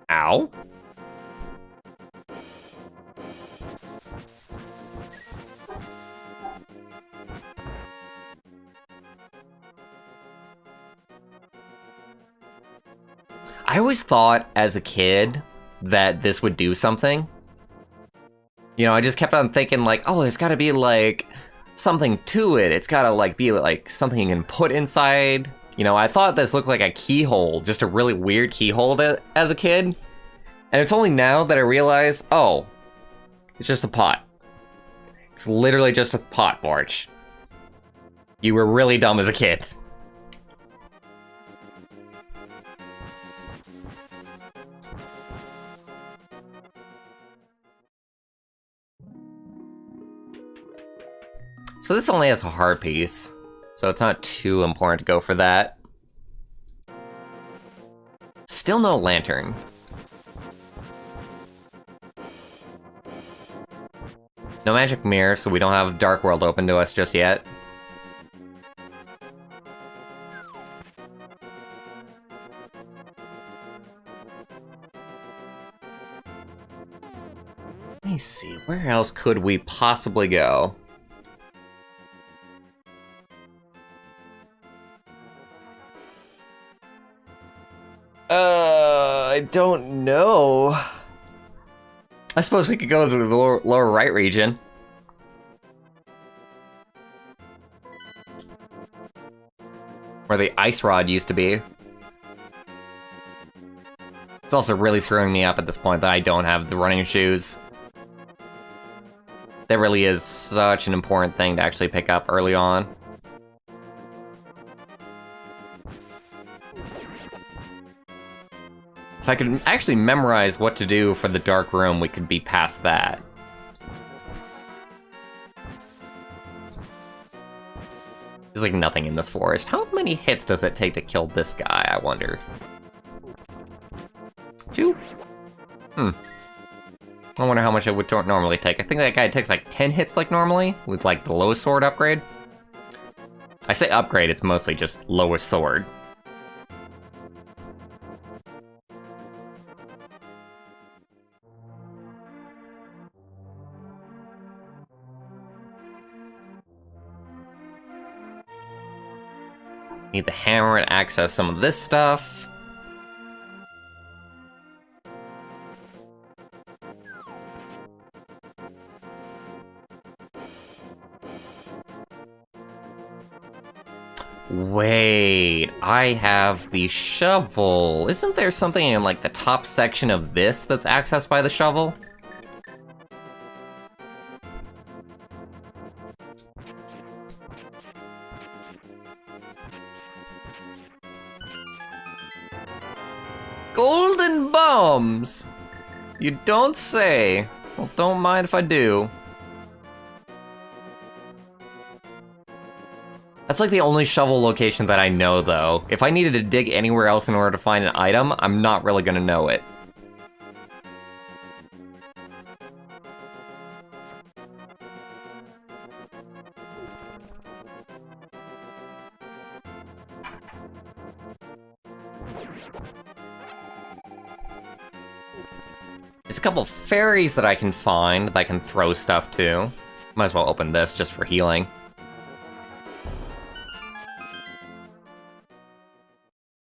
S1: Ow. I always thought as a kid that this would do something. You know, I just kept on thinking like, oh, there's gotta be like something to it. It's gotta like be like something you can put inside. You know, I thought this looked like a keyhole, just a really weird keyhole as a kid. And it's only now that I realize, oh, it's just a pot. It's literally just a pot, March. You were really dumb as a kid. So this only has a heart piece, so it's not too important to go for that. Still no lantern. No magic mirror, so we don't have Dark World open to us just yet. Let me see, where else could we possibly go? I don't know. I suppose we could go to the lower right region. Where the ice rod used to be. It's also really screwing me up at this point that I don't have the running shoes. That really is such an important thing to actually pick up early on. If I could actually memorize what to do for the dark room, we could be past that. There's like nothing in this forest. How many hits does it take to kill this guy, I wonder? 2? I wonder how much it would normally take. I think that guy takes like 10 hits like normally, with like the lowest sword upgrade. I say upgrade, it's mostly just lowest sword. Need the hammer to access some of this stuff. Wait, I have the shovel. Isn't there something in like the top section of this that's accessed by the shovel? Golden bombs! You don't say. Well, don't mind if I do. That's like the only shovel location that I know, though. If I needed to dig anywhere else in order to find an item, I'm not really gonna know it. There's a couple fairies that I can find that I can throw stuff to. Might as well open this just for healing.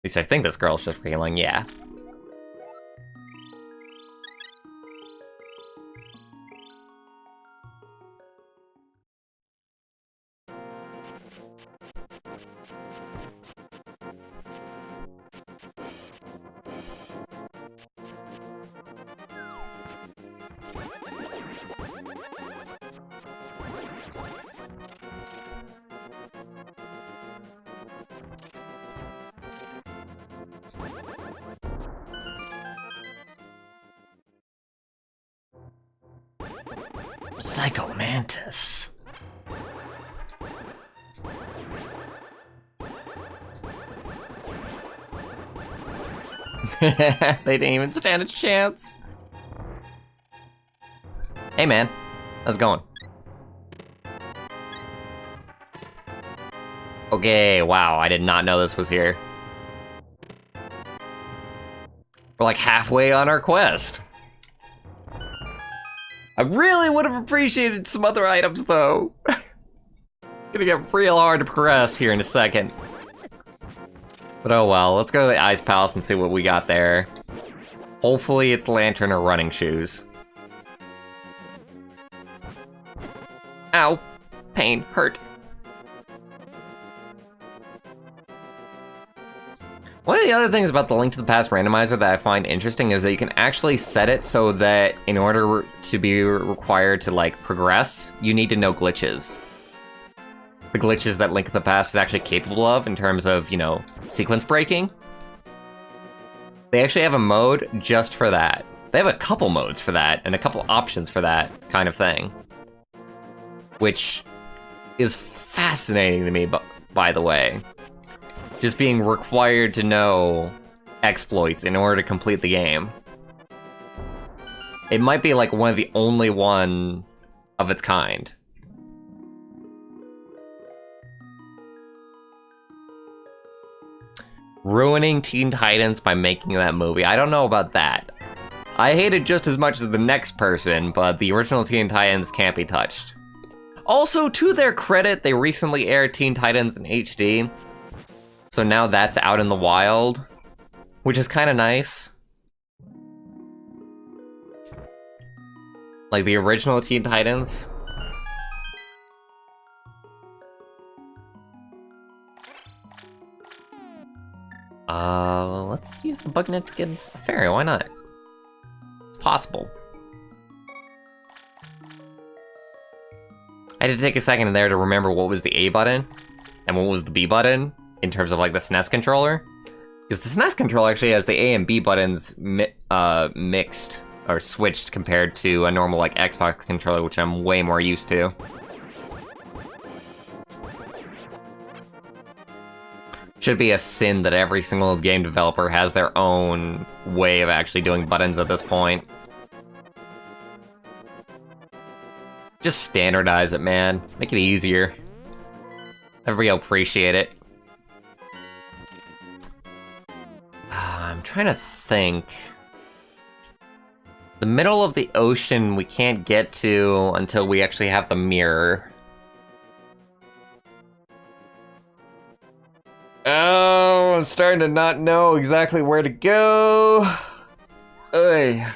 S1: At least I think this girl's just for healing, yeah. Psycho Mantis. They didn't even stand a chance. Hey man, how's it going? Okay, wow, I did not know this was here. We're like halfway on our quest. I really would have appreciated some other items, though. Gonna get real hard to progress here in a second. But oh well, let's go to the Ice Palace and see what we got there. Hopefully it's lantern or running shoes. Ow. Pain. Hurt. One of the other things about the Link to the Past randomizer that I find interesting is that you can actually set it so that in order to be required to, like, progress, you need to know glitches. The glitches that Link to the Past is actually capable of in terms of, you know, sequence breaking. They actually have a mode just for that. They have a couple modes for that, and a couple options for that kind of thing. Which is fascinating to me, by the way. Just being required to know exploits in order to complete the game. It might be like one of the only one of its kind. Ruining Teen Titans by making that movie. I don't know about that. I hate it just as much as the next person, but the original Teen Titans can't be touched. Also, to their credit, they recently aired Teen Titans in HD. So now that's out in the wild, which is kind of nice. Like the original Teen Titans. Let's use the bug net to get a fairy, why not? It's possible. I had to take a second there to remember what was the A button and what was the B button in terms of like the SNES controller. Because the SNES controller actually has the A and B buttons mixed or switched compared to a normal like Xbox controller, which I'm way more used to. Should be a sin that every single game developer has their own way of actually doing buttons at this point. Just standardize it, man. Make it easier. Everybody will appreciate it. I'm trying to think. The middle of the ocean we can't get to until we actually have the mirror. Oh, I'm starting to not know exactly where to go. Ugh.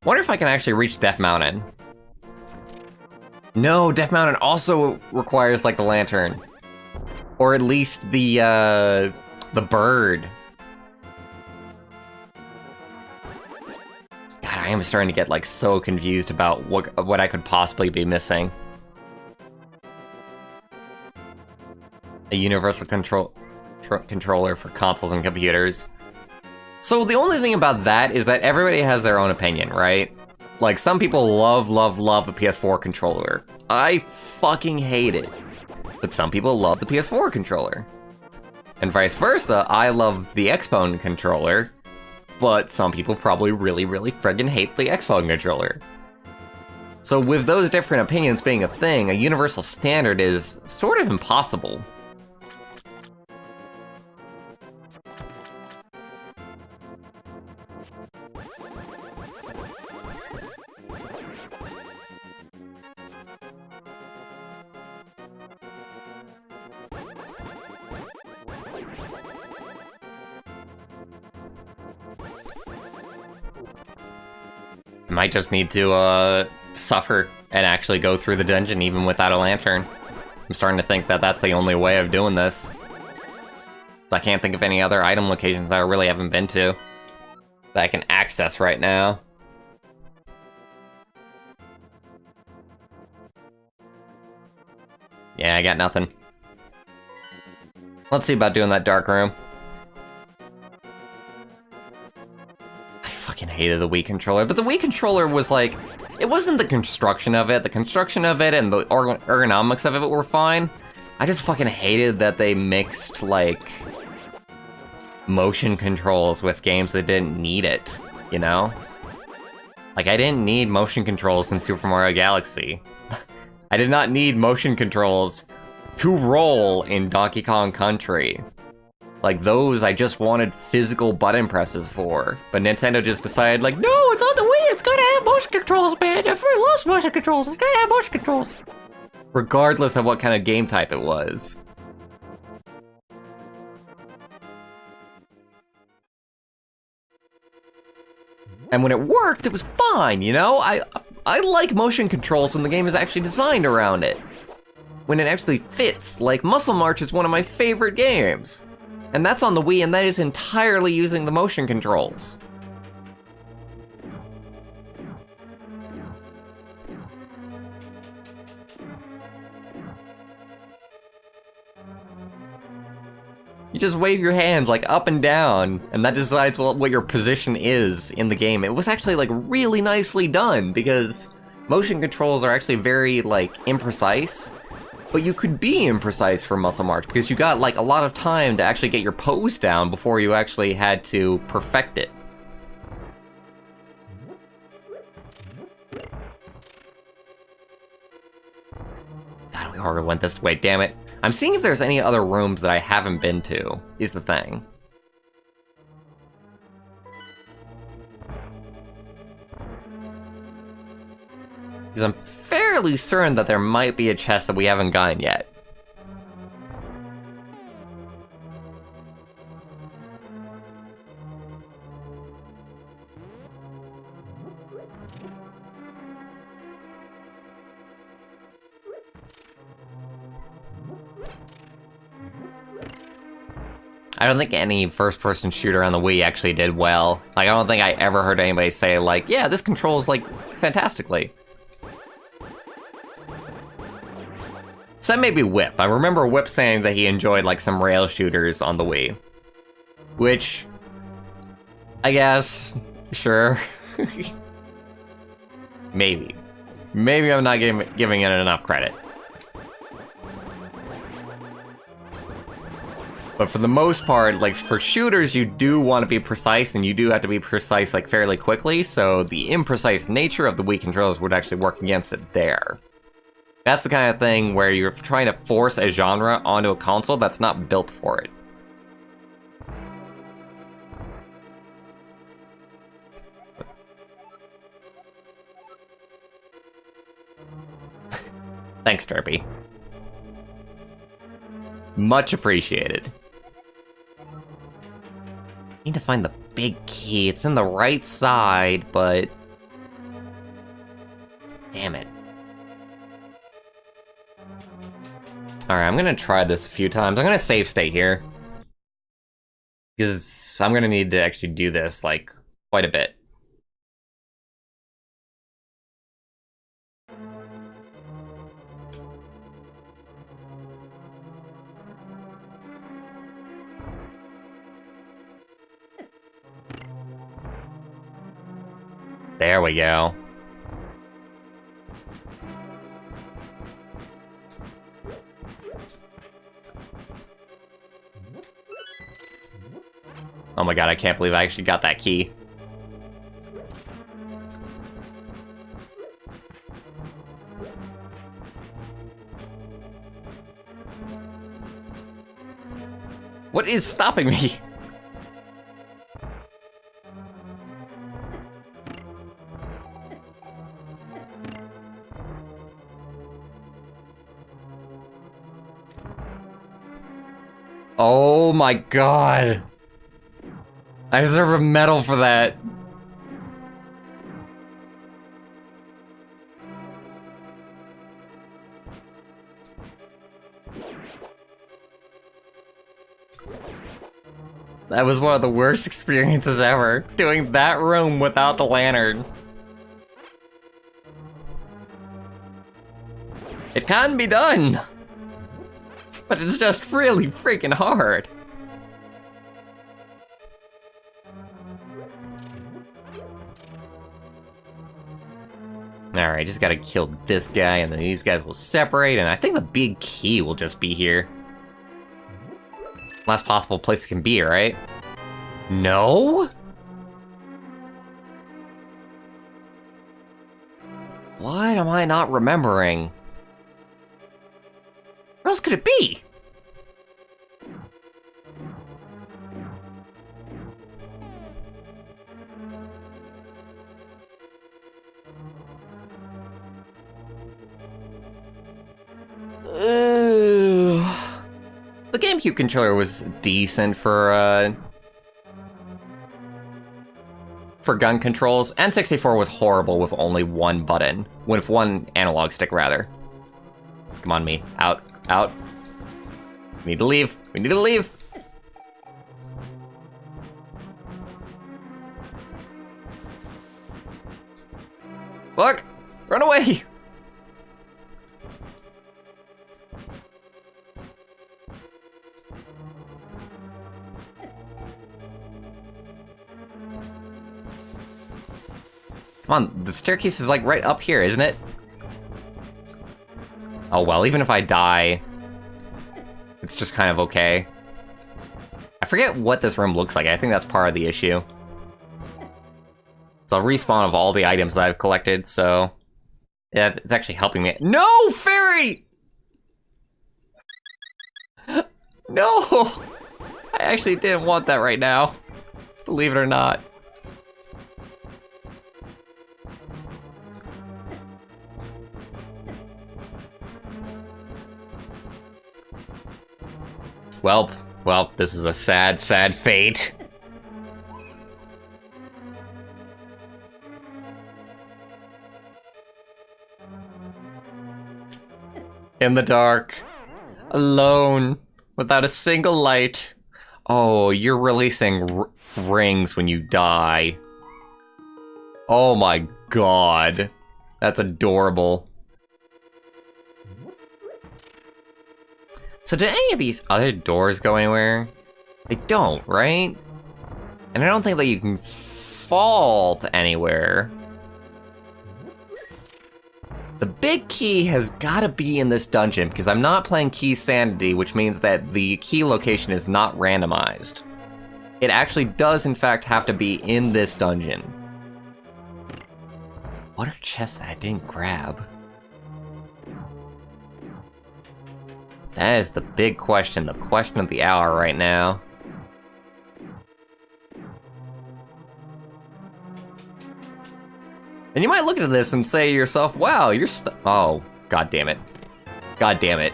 S1: Wonder if I can actually reach Death Mountain. No, Death Mountain also requires like the lantern, or at least the bird. God, I am starting to get like so confused about what I could possibly be missing. A universal controller for consoles and computers. So the only thing about that is that everybody has their own opinion, right? Like, some people love the PS4 controller. I fucking hate it. But some people love the PS4 controller. And vice versa, I love the Xbone controller, but some people probably really friggin' hate the Xbone controller. So with those different opinions being a thing, a universal standard is sort of impossible. Might just need to suffer and actually go through the dungeon even without a lantern. I'm starting to think that that's the only way of doing this. I can't think of any other item locations I really haven't been to that I can access right now. Yeah, I got nothing. Let's see about doing that dark room. I fucking hated the Wii controller, but the Wii controller was like, it wasn't the construction of it. The construction of it and the ergonomics of it were fine. I just fucking hated that they mixed, like, motion controls with games that didn't need it, you know? Like, I didn't need motion controls in Super Mario Galaxy. I did not need motion controls to roll in Donkey Kong Country. Like, those I just wanted physical button presses for. But Nintendo just decided, like, no, it's on the Wii, it's gotta have motion controls, man. Everybody loves motion controls, it's gotta have motion controls. Regardless of what kind of game type it was. And when it worked, it was fine, you know? I like motion controls when the game is actually designed around it. When it actually fits, like Muscle March is one of my favorite games. And that's on the Wii, and that is entirely using the motion controls. You just wave your hands like up and down, and that decides what your position is in the game. It was actually like really nicely done, because motion controls are actually very like imprecise. But you could be imprecise for Muscle March, because you got like a lot of time to actually get your pose down before you actually had to perfect it. God, we already went this way, damn it. I'm seeing if there's any other rooms that I haven't been to, is the thing. Because I'm fairly certain that there might be a chest that we haven't gotten yet. I don't think any first-person shooter on the Wii actually did well. Like, I don't think I ever heard anybody say, like, yeah, this controls, like, fantastically. Except maybe Whip. I remember Whip saying that he enjoyed, like, some rail shooters on the Wii. Which, I guess, sure. Maybe. Maybe I'm not giving it enough credit. But for the most part, like, for shooters, you do want to be precise, and you do have to be precise, like, fairly quickly, so the imprecise nature of the Wii controls would actually work against it there. That's the kind of thing where you're trying to force a genre onto a console that's not built for it. Thanks, Derpy. Much appreciated. Need to find the big key. It's in the right side, but... damn it. Alright, I'm gonna try this a few times. I'm gonna save state here. Because I'm gonna need to actually do this, like, quite a bit. There we go. Oh my god, I can't believe I actually got that key. What is stopping me? Oh my god. I deserve a medal for that. That was one of the worst experiences ever, doing that room without the lantern. It can be done, but it's just really freaking hard. Alright, just gotta kill this guy, and then these guys will separate, and I think the big key will just be here. Last possible place it can be, right? No? What am I not remembering? Where else could it be? The GameCube controller was decent for gun controls. N64 was horrible with only one button. With one analog stick, rather. Come on, me. Out. Out. We need to leave. We need to leave. Look! Run away! Come on, the staircase is like right up here, isn't it? Oh well, even if I die, it's just kind of okay. I forget what this room looks like. I think that's part of the issue. It's a respawn of all the items that I've collected, so... yeah, it's actually helping me. No, fairy! No! I actually didn't want that right now. Believe it or not. Well, this is a sad, sad fate. In the dark, alone, without a single light. Oh, you're releasing rings when you die. Oh my god. That's adorable. So did any of these other doors go anywhere? They don't, right? And I don't think that you can fall to anywhere. The big key has gotta be in this dungeon, because I'm not playing Key Sanity, which means that the key location is not randomized. It actually does, in fact, have to be in this dungeon. What are chests that I didn't grab? That is the big question, the question of the hour right now. And you might look at this and say to yourself, wow, you're oh, god damn it. God damn it.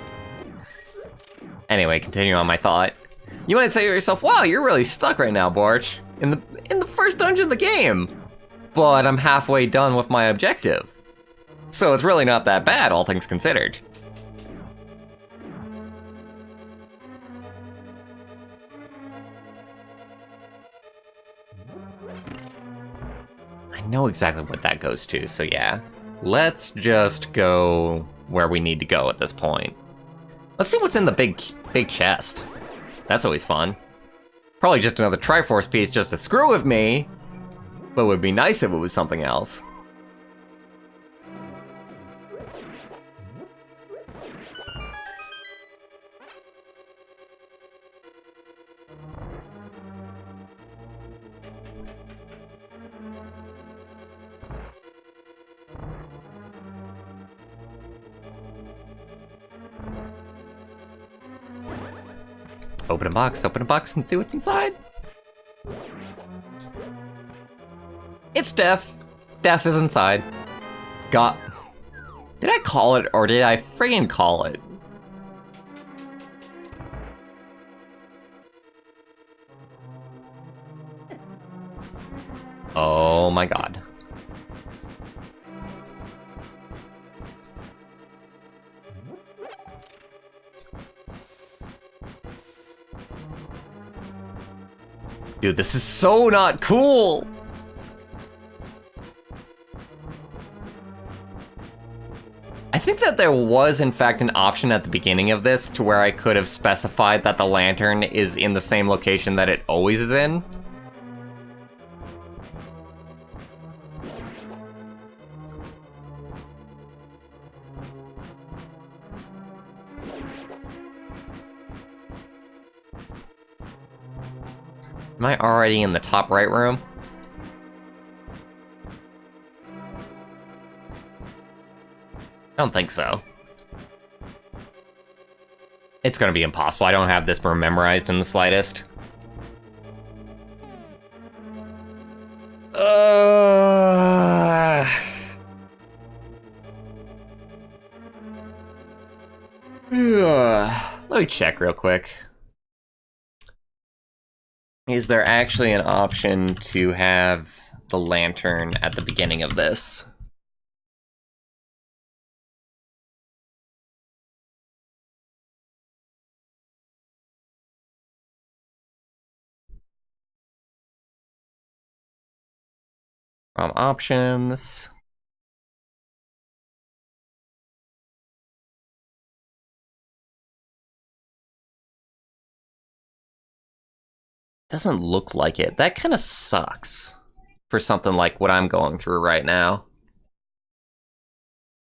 S1: Anyway, continue on my thought. You might say to yourself, wow, you're really stuck right now, Borch. In the first dungeon of the game. But I'm halfway done with my objective. So it's really not that bad, all things considered. I know exactly what that goes to, so yeah. Let's just go where we need to go at this point. Let's see what's in the big chest. That's always fun. Probably just another Triforce piece just to screw with me. But it would be nice if it was something else. Open a box and see what's inside. It's Def. Def is inside. Got... Did I call it, or did I friggin' call it? Oh my god. Dude, this is so not cool! I think that there was, in fact, an option at the beginning of this to where I could have specified that the lantern is in the same location that it always is in. Am I already in the top right room? I don't think so. It's gonna be impossible. I don't have this memorized in the slightest. Let me check real quick. Is there actually an option to have the lantern at the beginning of this? Options. Doesn't look like it. That kind of sucks for something like what I'm going through right now.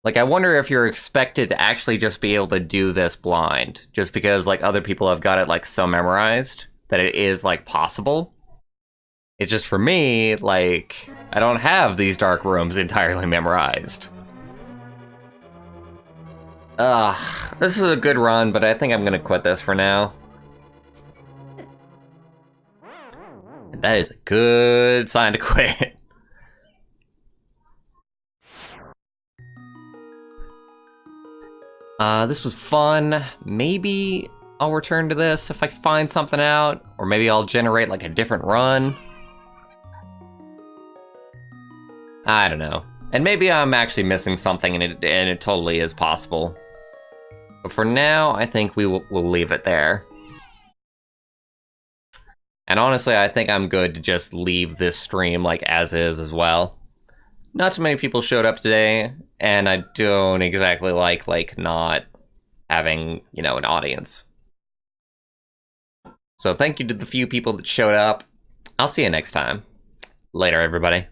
S1: Like, I wonder if you're expected to actually just be able to do this blind, just because, like, other people have got it, like, so memorized that it is, like, possible. It's just for me, like, I don't have these dark rooms entirely memorized. This is a good run, but I think I'm gonna quit this for now. That is a good sign to quit. This was fun. Maybe I'll return to this if I find something out, or maybe I'll generate like a different run. I don't know. And maybe I'm actually missing something and it totally is possible. But for now, I think we'll leave it there. And honestly, I think I'm good to just leave this stream like as is as well. Not too many people showed up today, and I don't exactly like not having, you know, an audience. So thank you to the few people that showed up. I'll see you next time. Later, everybody.